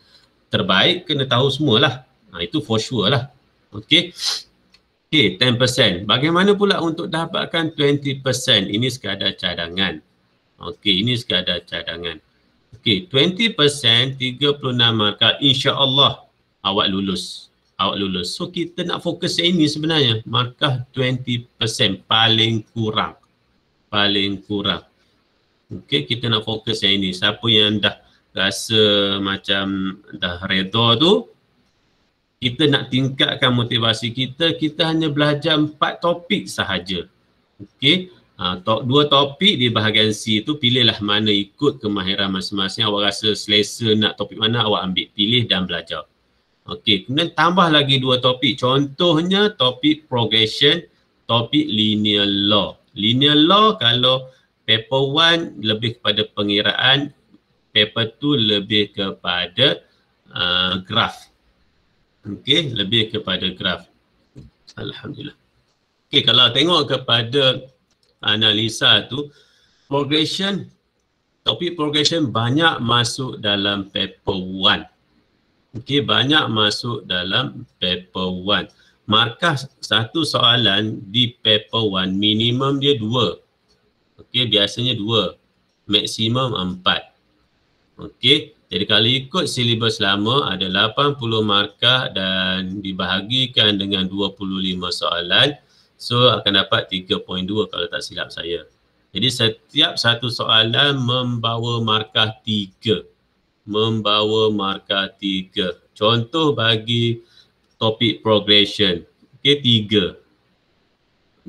terbaik, kena tahu semualah. Itu for sure lah. Okey. Okey, 10%. Bagaimana pula untuk dapatkan 20%? Ini sekadar cadangan. Okey, ini sekadar cadangan. Okey, 20%, 36 markah, insya-Allah awak lulus. Awak lulus. So kita nak fokus yang ini sebenarnya. Markah 20% paling kurang. Paling kurang. Okey, kita nak fokus yang ini. Siapa yang dah rasa macam dah redha tu, kita nak tingkatkan motivasi kita, kita hanya belajar 4 topik sahaja. Okey, 2 topik di bahagian C tu, pilihlah mana ikut kemahiran masing-masing. Awak rasa selesa nak topik mana, awak ambil, pilih dan belajar. Okey, kemudian tambah lagi 2 topik. Contohnya topik progression, topik linear law. Linear law kalau paper 1 lebih kepada pengiraan, paper 2 lebih kepada graf. Okey, lebih kepada graf. Alhamdulillah. Okey, kalau tengok kepada analisa tu, progression, topik progression banyak masuk dalam paper 1. Okey, banyak masuk dalam paper 1. Markah satu soalan di paper 1 minimum dia 2. Okey, biasanya 2. Maksimum 4. Okey, jadi kalau ikut silibus lama ada 80 markah dan dibahagikan dengan 25 soalan. So akan dapat 3.2 kalau tak silap saya. Jadi setiap satu soalan membawa markah 3. Membawa markah 3. Contoh bagi topik progression. Okey, 3.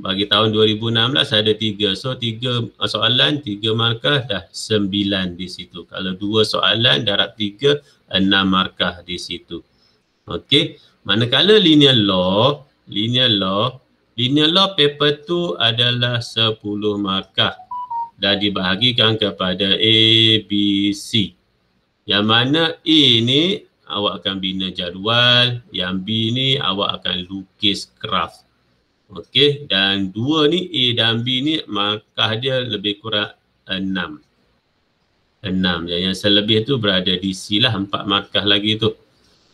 Bagi tahun 2016 ada 3. So 3 soalan, 3 markah dah 9 di situ. Kalau 2 soalan darab 3, 6 markah di situ. Okey, manakala linear law paper 2 adalah 10 markah dan dibahagikan kepada A, B, C. Yang mana A ni awak akan bina jadual, yang B ni awak akan lukis graf. Okey, dan 2 ni A dan B ni markah dia lebih kurang 6. Yang selebih tu berada di C lah, 4 markah lagi tu.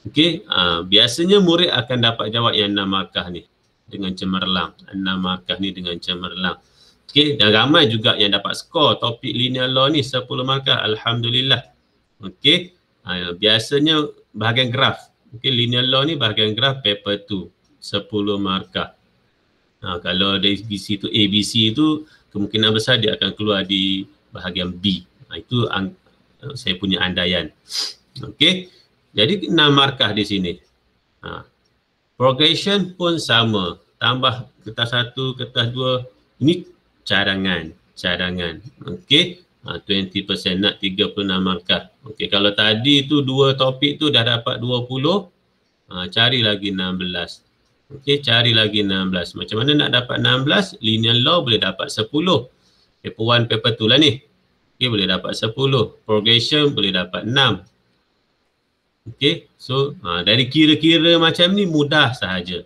Okey, biasanya murid akan dapat jawab yang 6 markah ni dengan cemerlang. 6 markah ni dengan cemerlang. Okey, dan ramai juga yang dapat skor topik linear law ni 10 markah, alhamdulillah. Okey, biasanya bahagian graf. Okey, linear law ni bahagian graf paper 2, 10 markah. Kalau dari ABC tu ABC tu kemungkinan besar dia akan keluar di bahagian B. Itu saya punya andaian. Okey, jadi 6 markah di sini. Progression pun sama. Tambah kertas 1, kertas 2. Ini cadangan. Okey. 20% nak 36 markah. Okey, kalau tadi tu 2 topik tu dah dapat 20, cari lagi 16. Okey, cari lagi 16. Macam mana nak dapat 16? Linear law boleh dapat 10. Paper 1, paper 2 lah ni. Okey, boleh dapat 10. Progression boleh dapat 6. Okey, so dari kira-kira macam ni mudah sahaja.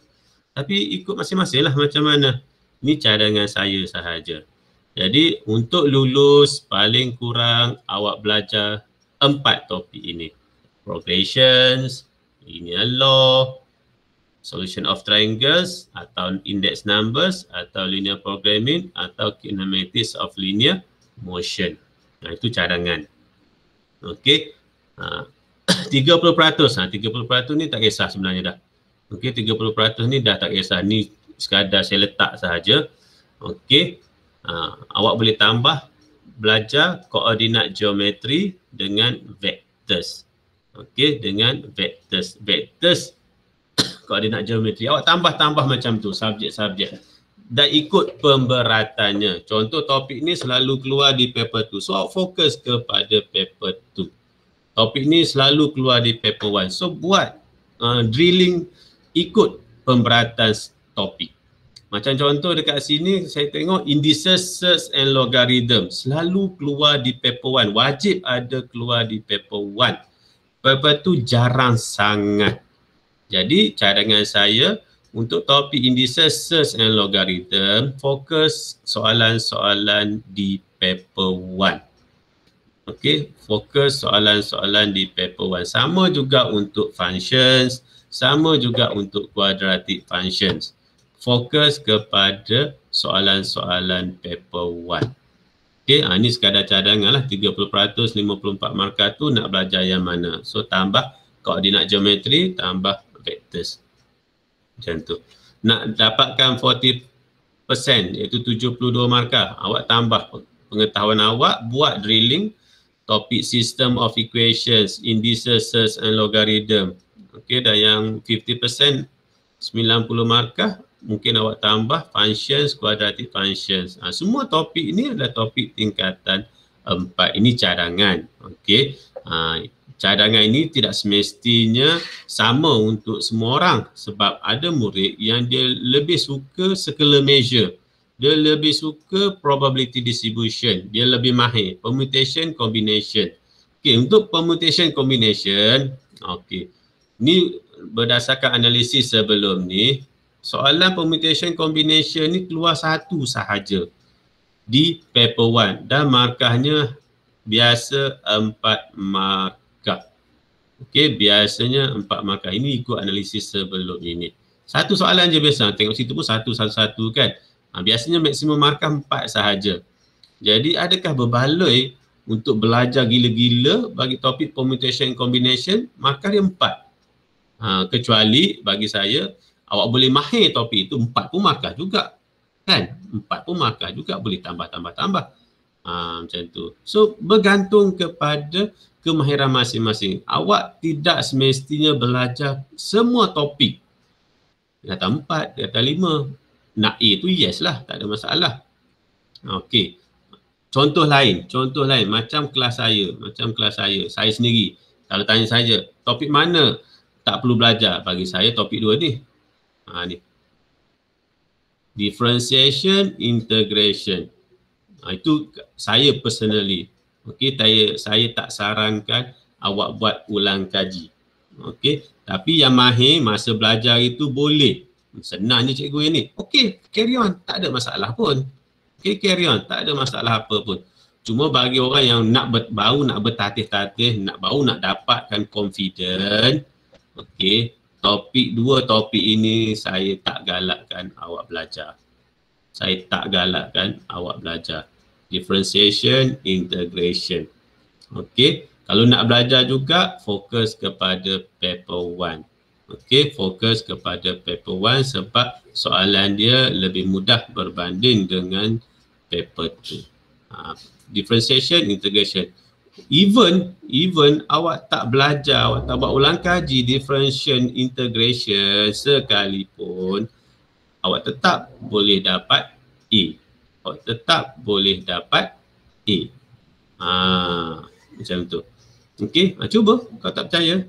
Tapi ikut masing-masing lah macam mana. Ini cadangan saya sahaja. Jadi untuk lulus paling kurang awak belajar 4 topik ini. Progressions, linear law, solution of triangles atau index numbers atau linear programming atau kinematics of linear motion. Itu cadangan. Okey. 30%. 30% ni tak kisah sebenarnya dah. Okey, 30% ni dah tak kisah. Ni sekadar saya letak sahaja. Okey. Awak boleh tambah belajar koordinat geometri dengan vectors. Okey, dengan vectors. Vectors koordinat geometri. Awak tambah-tambah macam tu subjek-subjek. Dan ikut pemberatannya. Contoh topik ni selalu keluar di paper 2. So awak fokus kepada paper 2. Topik ni selalu keluar di paper 1. So buat drilling ikut pemberatan topik. Macam contoh dekat sini saya tengok indices, search and logarithm selalu keluar di paper 1. Wajib ada keluar di paper 1. Paper 2 jarang sangat. Jadi cadangan saya untuk topik indices, search and logarithm, fokus soalan-soalan di paper 1. Okey, fokus soalan-soalan di paper 1. Sama juga untuk functions, sama juga untuk quadratic functions. Fokus kepada soalan-soalan paper 1. Okey, ini sekadar cadangan lah, 30%, 54 markah tu nak belajar yang mana. So tambah koordinat geometri, tambah vectors. Macam tu. Nak dapatkan 40% iaitu 72 markah, awak tambah pengetahuan awak, buat drilling topik system of equations, indices, search and logarithm. Okey, dan yang 50% 90 markah mungkin awak tambah functions, quadratic functions. Semua topik ini adalah topik tingkatan 4. Ini cadangan. Okey. Cadangan ini tidak semestinya sama untuk semua orang sebab ada murid yang dia lebih suka circular measure. Dia lebih suka probability distribution. Dia lebih mahir permutation combination. Okey, untuk permutation combination, okey. Ni berdasarkan analisis sebelum ni, soalan permutation combination ni keluar satu sahaja di paper 1 dan markahnya biasa 4 markah. Okey, biasanya 4 markah. Ini ikut analisis sebelum ini. Satu soalan je biasa. Tengok situ pun satu-satu kan. Biasanya maksimum markah 4 sahaja. Jadi adakah berbaloi untuk belajar gila-gila bagi topik permutation combination, markah dia 4. Kecuali bagi saya, awak boleh mahir topik itu 4 pun markah juga. Kan? 4 pun markah juga, boleh tambah-tambah-tambah. Macam tu. So bergantung kepada kemahiran masing-masing. Awak tidak semestinya belajar semua topik. Dia kata 4, dia kata 5. Nak A tu yes lah, tak ada masalah. Okey. Contoh lain macam kelas saya sendiri. Kalau tanya saja, topik mana tak perlu belajar? Bagi saya topik 2 ni. Ni. Differentiation, integration. Itu saya personally. Okey, saya tak sarankan awak buat ulang kaji. Okey, tapi yang mahir masa belajar itu boleh. Senangnya cikgu ini. Okey, carry on, tak ada masalah pun. Okey, carry on, tak ada masalah apa pun. Cuma bagi orang yang baru nak bertatih-tatih, baru nak dapatkan confident, okey, dua topik ini saya tak galakkan awak belajar. Differentiation, integration. Okey, kalau nak belajar juga fokus kepada paper 1. Okey, fokus kepada paper 1 sebab soalan dia lebih mudah berbanding dengan paper 2. Differentiation, integration. Even awak tak belajar, awak tak buat ulang kaji differentiation, integration sekalipun, awak tetap boleh dapat A. Macam tu. Okey, cuba. Kau tak percaya?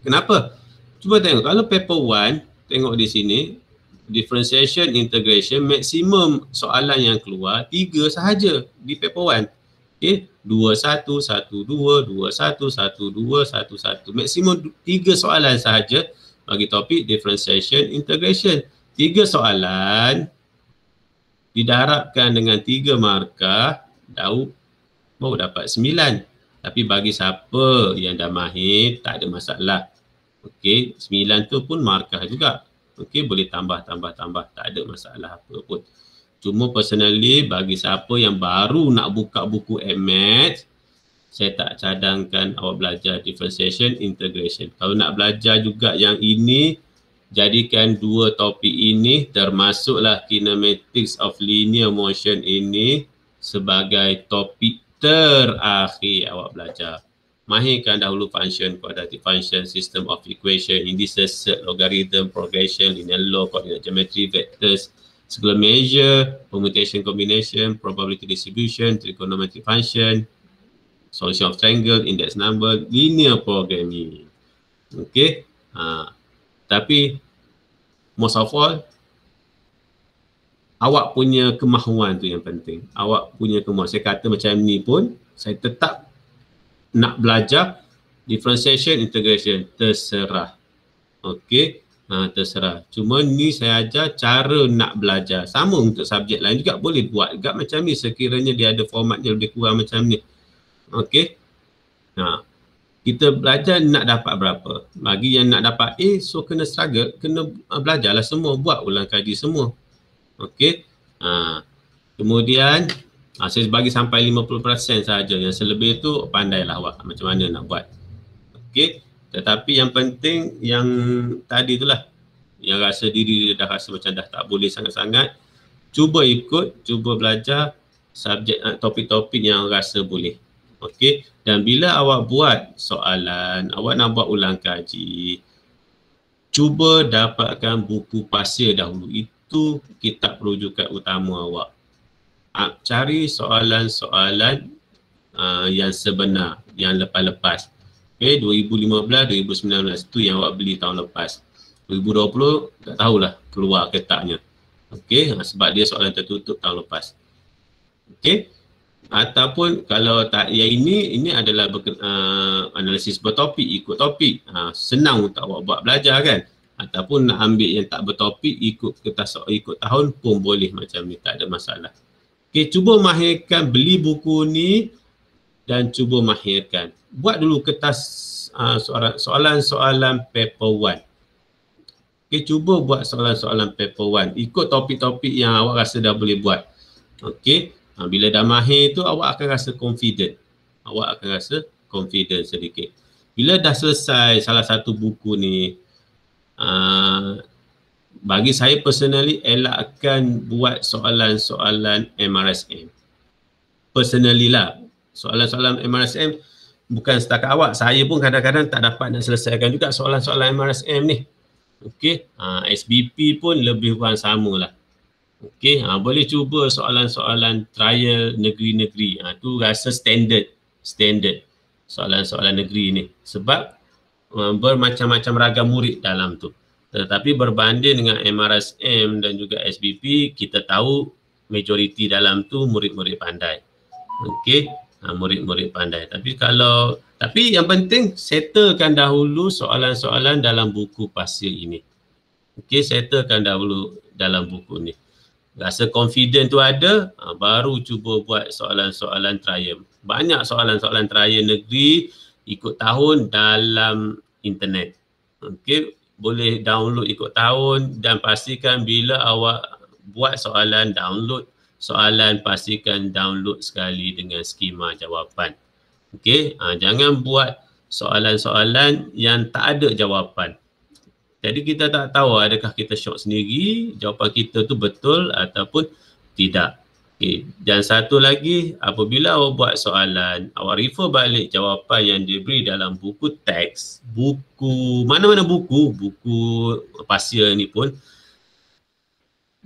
Kenapa? Cuba tengok. Kalau paper 1, tengok di sini, differentiation, integration, maksimum soalan yang keluar 3 sahaja di paper 1. Okey, 2, 1, 1, 2, 2, 1, 1, 2, 1, 1. Maksimum 3 soalan sahaja bagi topik differentiation, integration. 3 soalan didarabkan dengan 3 markah, baru dapat 9. Tapi bagi siapa yang dah mahir, tak ada masalah. Okey, 9 tu pun markah juga. Okey, boleh tambah, tak ada masalah apa pun. Cuma personally, bagi siapa yang baru nak buka buku Maths, saya tak cadangkan awak belajar differentiation, integration. Kalau nak belajar juga yang ini, jadikan 2 topik ini, termasuklah kinematics of linear motion ini sebagai topik terakhir awak belajar. Mahirkan dahulu function, quadratic function, system of equation, indices, logarithm, progression, linear law, coordinate geometry, vectors, scalar measure, permutation combination, probability distribution, trigonometric function, solution of triangle, index number, linear programming. Okay. Tapi most of all, awak punya kemahuan tu yang penting. Awak punya kemahuan. Saya kata macam ni pun, saya tetap nak belajar differentiation, integration, terserah. Okey, terserah. Cuma ni saya ajar cara nak belajar. Sama untuk subjek lain juga boleh buat juga macam ni sekiranya dia ada formatnya lebih kurang macam ni. Okey. Kita belajar nak dapat berapa. Bagi yang nak dapat A, so kena struggle, kena belajarlah semua, buat ulang kaji semua. Okey. Kemudian saya bagi sampai 50% saja. Yang selebih tu pandailah awak macam mana nak buat. Okey. Tetapi yang penting yang tadi itulah, yang rasa diri dah rasa macam dah tak boleh sangat-sangat, cuba ikut, cuba belajar subjek topik-topik yang rasa boleh. Okey. Dan bila awak buat soalan, awak nak buat ulang kaji, cuba dapatkan buku pasir dahulu. Itu kitab rujukan utama awak. Cari soalan-soalan yang sebenar, yang lepas-lepas. Okay, 2015, 2019 tu yang awak beli tahun lepas. 2020 tak tahulah keluar ke taknya. Okay, sebab dia soalan tertutup tahun lepas. Okay, ataupun kalau tak yang ini adalah analisis bertopik, ikut topik. Senang untuk awak buat belajar kan. Ataupun nak ambil yang tak bertopik, ikut kertas, ikut tahun pun boleh macam ni, tak ada masalah. Okay, cuba mahirkan beli buku ni dan cuba mahirkan. Buat dulu kertas soalan-soalan paper 1. Okay, cuba buat soalan-soalan paper 1. Ikut topik-topik yang awak rasa dah boleh buat. Okay, bila dah mahir tu awak akan rasa confident. Awak akan rasa confident sedikit. Bila dah selesai salah satu buku ni, bagi saya personally elakkan buat soalan-soalan MRSM. Personally lah, soalan-soalan MRSM bukan setakat awak, saya pun kadang-kadang tak dapat nak selesaikan juga soalan-soalan MRSM ni. Okey, SBP pun lebih kurang sama lah. Okey, boleh cuba soalan-soalan trial negeri-negeri. Tu rasa standard soalan-soalan negeri ni. Sebab bermacam-macam ragam murid dalam tu. Tetapi berbanding dengan MRSM dan juga SBP, kita tahu majoriti dalam tu murid-murid pandai. Okey, murid-murid pandai. Tapi yang penting settlekan dahulu soalan-soalan dalam buku pasir ini. Okey, settlekan dahulu dalam buku ni. Rasa confident tu ada, baru cuba buat soalan-soalan trial. Banyak soalan-soalan trial negeri ikut tahun dalam internet. Okey, boleh download ikut tahun dan pastikan bila awak buat soalan, download soalan, pastikan download sekali dengan skema jawapan. Okey, jangan buat soalan-soalan yang tak ada jawapan. Jadi kita tak tahu adakah kita syok sendiri, jawapan kita tu betul ataupun tidak. Okay. Dan satu lagi, apabila awak buat soalan, awak refer balik jawapan yang diberi dalam buku teks, buku, mana-mana buku pasir ni pun,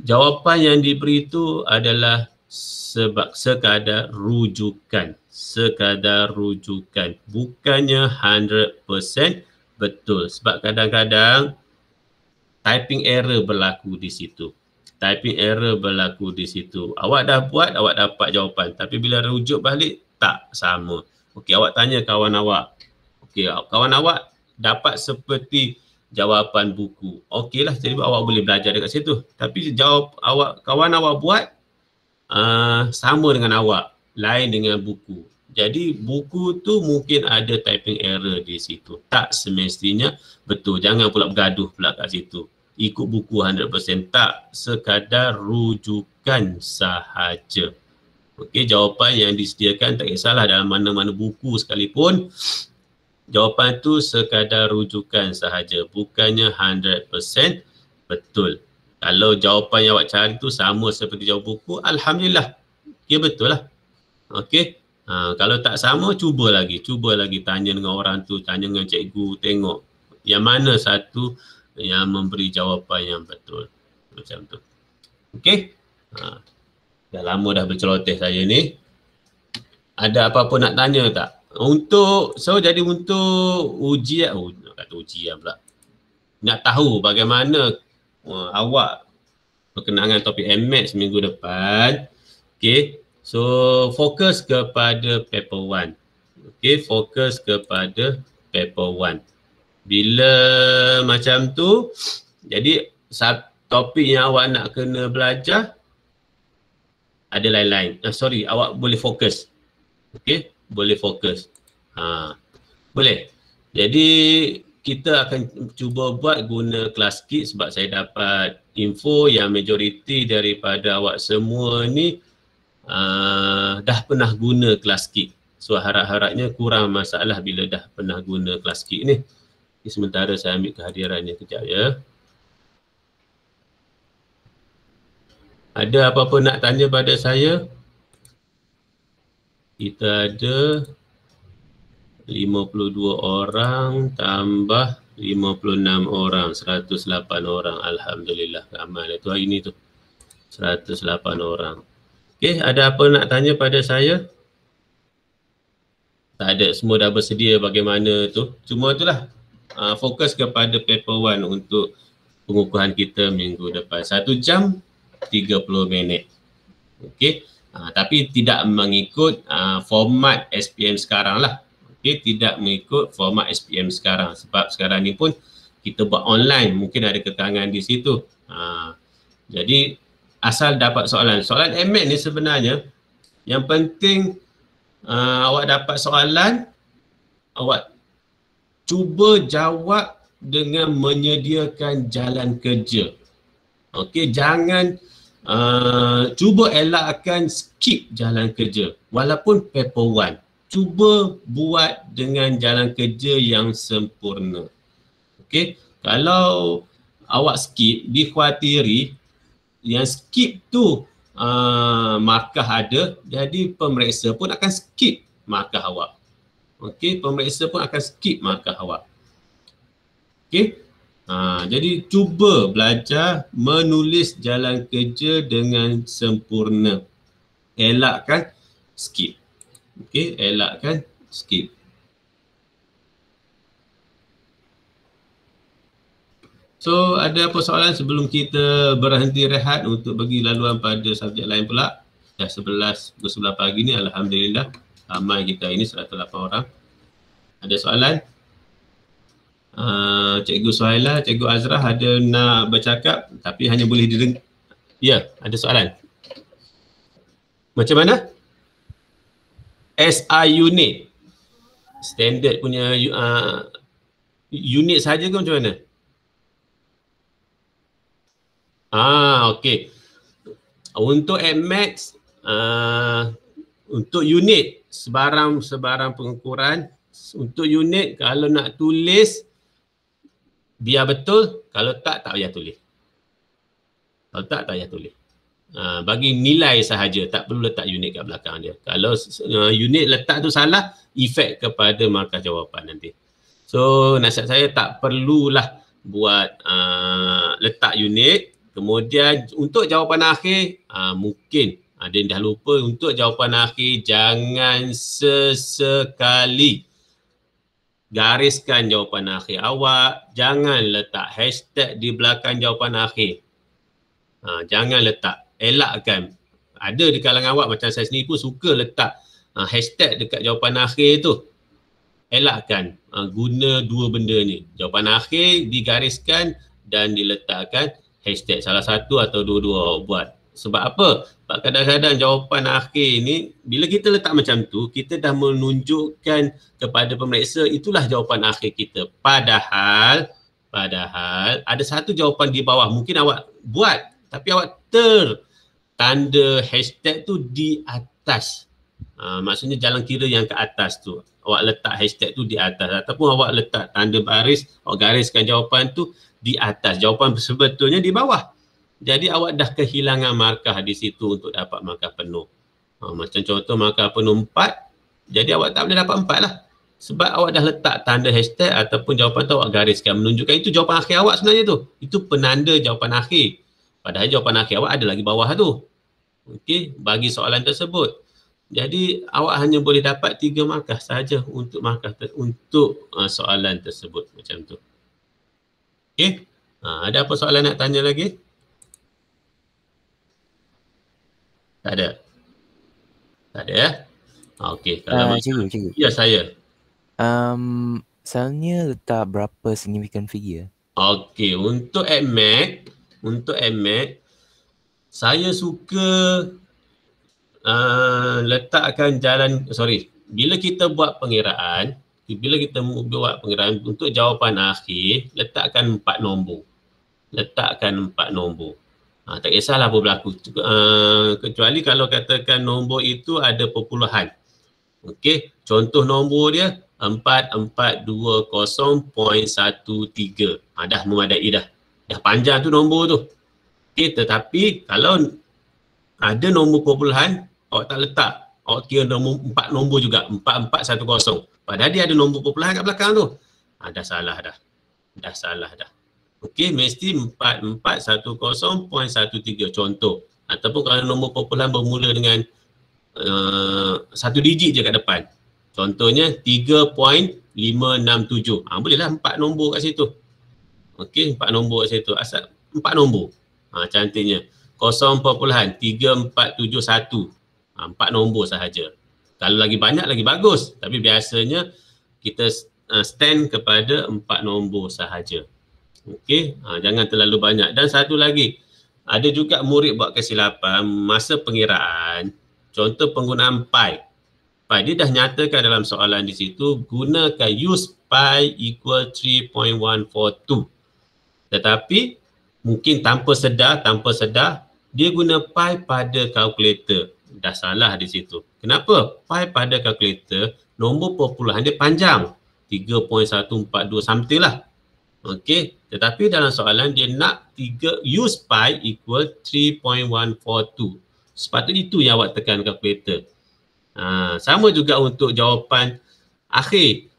jawapan yang diberi itu adalah sekadar rujukan. Bukannya 100% betul. Sebab kadang-kadang typing error berlaku di situ. Awak dah buat, awak dapat jawapan. Tapi bila rujuk balik, tak sama. Okey, awak tanya kawan awak. Okey, kawan awak dapat seperti jawapan buku. Okeylah, jadi awak boleh belajar dekat situ. Tapi kawan awak buat sama dengan awak, lain dengan buku. Jadi buku tu mungkin ada typing error di situ. Tak semestinya betul. Jangan pula bergaduh pula kat situ. Ikut buku 100%, tak, sekadar rujukan sahaja. Okey, jawapan yang disediakan tak kisahlah dalam mana-mana buku sekalipun, jawapan tu sekadar rujukan sahaja, bukannya 100% betul. Kalau jawapan yang awak cari tu sama seperti jawapan buku, alhamdulillah, Okey, betul lah. Okey. Kalau tak sama, cuba lagi tanya dengan orang tu, tanya dengan cikgu, tengok yang mana satu yang memberi jawapan yang betul. Macam tu. Okey. Dah lama dah berceloteh saya ni. Ada apa-apa nak tanya tak? Jadi untuk ujian, nak kata ujian pula. Nak tahu bagaimana awak berkenaan topik MMaths minggu depan. Okey. So fokus kepada paper 1. Okey, fokus kepada paper 1. Bila macam tu, jadi topik yang awak nak kena belajar ada lain-lain. Awak boleh fokus. Okey, boleh fokus. Boleh. Jadi kita akan cuba buat guna ClassKit sebab saya dapat info yang majoriti daripada awak semua ni dah pernah guna ClassKit. So harap-harapnya kurang masalah bila dah pernah guna ClassKit ni. Sementara saya ambil kehadirannya kejap ya. Ada apa-apa nak tanya pada saya? Kita ada 52 orang tambah 56 orang, 108 orang. Alhamdulillah, ramai tu hari ni tu. 108 orang. Okey, ada apa nak tanya pada saya? Tak ada, semua dah bersedia bagaimana tu. Cuma itulah, fokus kepada paper 1 untuk pengukuhan kita minggu depan. 1 jam 30 minit. Okey. Tapi tidak mengikut format SPM sekarang lah. Okey, tidak mengikut format SPM sekarang sebab sekarang ni pun kita buat online, mungkin ada kekangan di situ. Jadi asal dapat soalan. Soalan MMaths ni sebenarnya yang penting awak dapat soalan, awak cuba jawab dengan menyediakan jalan kerja. Okey, jangan cuba elakkan skip jalan kerja walaupun paper 1. Cuba buat dengan jalan kerja yang sempurna. Okey, kalau awak skip, dikhawatiri yang skip tu markah ada, jadi pemeriksa pun akan skip markah awak. Okey, pemeriksa pun akan skip markah awak. Okey. Jadi cuba belajar menulis jalan kerja dengan sempurna. Elakkan skip. Okey, elakkan skip. So ada apa soalan sebelum kita berhenti rehat untuk bagi laluan pada subjek lain pula? Dah 11 pagi ni, alhamdulillah ramai kita ini 108 orang. Ada soalan? Cikgu Suhaila, Cikgu Azrah ada nak bercakap tapi hanya boleh didengar. Ya, ada soalan. Macam mana? SI unit. Standard punya unit saja ke macam mana? Okey. Untuk MMaths, untuk unit sebarang pengukuran, untuk unit kalau nak tulis biar betul, kalau tak payah tulis. Kalau tak payah tulis. Bagi nilai sahaja, tak perlu letak unit kat belakang dia. Kalau unit letak tu salah, efek kepada markah jawapan nanti. So nasihat saya tak perlulah buat letak unit. Kemudian untuk jawapan akhir, mungkin ada yang dah lupa, untuk jawapan akhir jangan sesekali gariskan jawapan akhir awak, jangan letak hashtag di belakang jawapan akhir. Jangan letak, elakkan. Ada di kalangan awak macam saya sendiri pun suka letak hashtag dekat jawapan akhir tu. Elakkan guna dua benda ni. Jawapan akhir digariskan dan diletakkan hashtag, salah satu atau dua-dua awak buat. Sebab apa? Sebab kadang-kadang jawapan akhir ni, bila kita letak macam tu, kita dah menunjukkan kepada pemeriksa itulah jawapan akhir kita. Padahal ada satu jawapan di bawah, mungkin awak buat tapi awak tanda hashtag tu di atas. Maksudnya jalan kira yang ke atas tu. Awak letak hashtag tu di atas ataupun awak letak tanda baris, awak gariskan jawapan tu di atas. Jawapan sebetulnya di bawah. Jadi awak dah kehilangan markah di situ untuk dapat markah penuh. Macam contoh markah penuh 4, jadi awak tak boleh dapat 4 lah. Sebab awak dah letak tanda hashtag ataupun jawapan tu awak gariskan, menunjukkan itu jawapan akhir awak sebenarnya tu. Itu penanda jawapan akhir. Padahal jawapan akhir awak ada lagi bawah tu. Okey, bagi soalan tersebut. Jadi awak hanya boleh dapat 3 markah sahaja untuk soalan tersebut macam tu. Okey. Ada apa soalan nak tanya lagi? Tak ada. Tak ada ya? Okey, kalau cikgu. Ya, saya. Misalnya letak berapa significant figure? Okey, untuk AdMath, saya suka letakkan bila kita buat pengiraan untuk jawapan akhir, letakkan 4 nombor. Tak kisahlah apa berlaku. Kecuali kalau katakan nombor itu ada perpuluhan. Okey, contoh nombor dia 4420.13. Dah memadai dah. Dah panjang tu nombor tu. Okey, tetapi kalau ada nombor perpuluhan, awak tak letak. Awak kira nombor 4 nombor juga, 4410. Padahal dia ada nombor perpuluhan kat belakang tu. Dah salah dah. Okey, mesti 4410.13 contoh. Ataupun kalau nombor perpuluhan bermula dengan satu digit je kat depan. Contohnya 3.567. Bolehlah 4 nombor kat situ. Okey, 4 nombor kat situ. Asal 4 nombor. Cantiknya. 0.3471. 4 nombor sahaja. Kalau lagi banyak lagi bagus. Tapi biasanya kita stand kepada 4 nombor sahaja. Okey, jangan terlalu banyak. Dan satu lagi, ada juga murid buat kesilapan masa pengiraan. Contoh penggunaan pi. Dia dah nyatakan dalam soalan di situ, gunakan use pi equal 3.142. Tetapi mungkin tanpa sedar, dia guna pi pada kalkulator. Dah salah di situ. Kenapa? Pi pada kalkulator, nombor perpuluhan dia panjang. 3.142 something lah. Okey, tetapi dalam soalan dia nak use pi equal 3.142. Sepatutnya itu yang awak tekan kalkulator. Sama juga untuk jawapan akhir.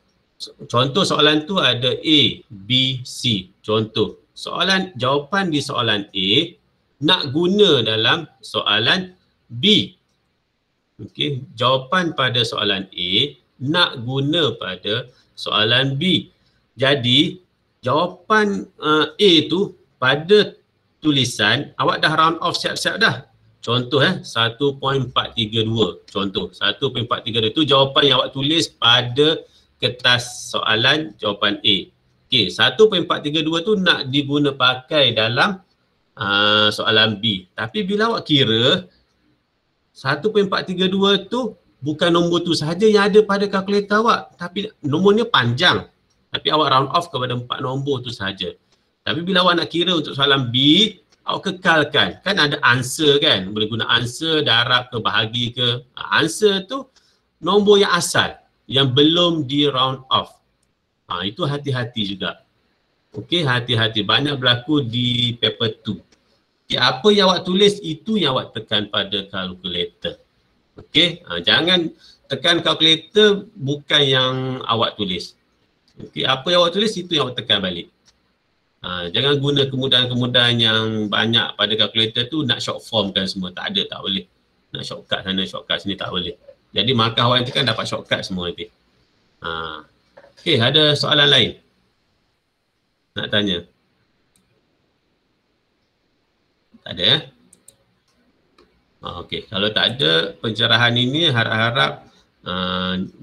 Contoh soalan tu ada A, B, C. Contoh, jawapan di soalan A nak guna dalam soalan B. Okey, jawapan pada soalan A nak guna pada soalan B. Jadi, jawapan A tu pada tulisan awak dah round off siap-siap dah. Contoh 1.432. Contoh 1.432 itu jawapan yang awak tulis pada kertas soalan jawapan A. Okey, 1.432 tu nak diguna pakai dalam soalan B. Tapi bila awak kira 1.432 tu bukan nombor tu sahaja yang ada pada kalkulator awak, tapi nombornya panjang. Tapi awak round off kepada 4 nombor tu sahaja. Tapi bila awak nak kira untuk soalan B, awak kekalkan. Kan ada answer kan? Boleh guna answer, darab ke, bahagi ke. Answer tu nombor yang asal, yang belum di round off. Itu hati-hati juga. Okey, hati-hati. Banyak berlaku di paper 2. Okay, apa yang awak tulis, itu yang awak tekan pada kalkulator. Okey, jangan tekan kalkulator bukan yang awak tulis. Okey, apa yang awak tulis, itu yang awak tekan balik. Jangan guna kemudahan-kemudahan yang banyak pada kalkulator tu nak short form kan semua. Tak ada, tak boleh. Nak shortcut sana, shortcut sini, tak boleh. Jadi markah awak nanti kan dapat shortcut semua nanti. Okey, ada soalan lain nak tanya? Tak ada ya? Okey, kalau tak ada, pencerahan ini harap-harap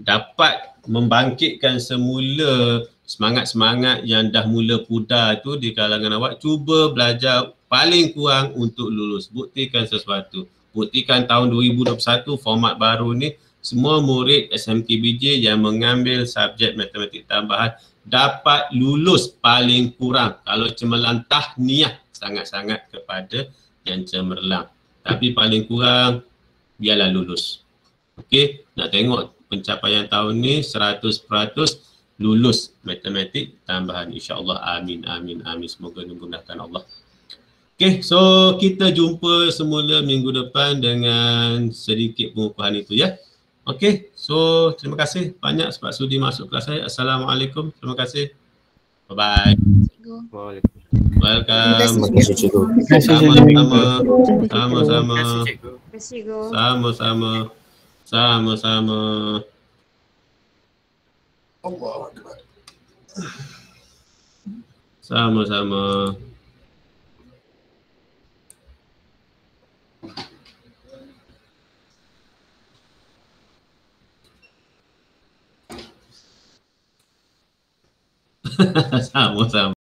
dapat membangkitkan semula semangat-semangat yang dah mula pudar tu di kalangan awak. Cuba belajar paling kurang untuk lulus. Buktikan sesuatu. Buktikan tahun 2021 format baru ni semua murid SMKBJ yang mengambil subjek matematik tambahan dapat lulus paling kurang. Kalau cemerlang tahniah sangat-sangat kepada yang cemerlang. Tapi paling kurang biarlah lulus. Okey, nak tengok pencapaian tahun ni 100% lulus matematik tambahan, insya-Allah. Amin, amin, amin. Semoga dimudahkan Allah. Okay, so kita jumpa semula minggu depan dengan sedikit pengukuhan itu ya. Okay, so terima kasih banyak sebab sudi masuk kelas saya. Assalamualaikum, terima kasih. Bye-bye. Waalaikumsalam. Welcome. Terima kasih cikgu. Sama-sama. Sama-sama. Terima kasih cikgu. Terima kasih, Cikgu. Sama-sama. Sama-sama. Sama-sama. Sama-sama.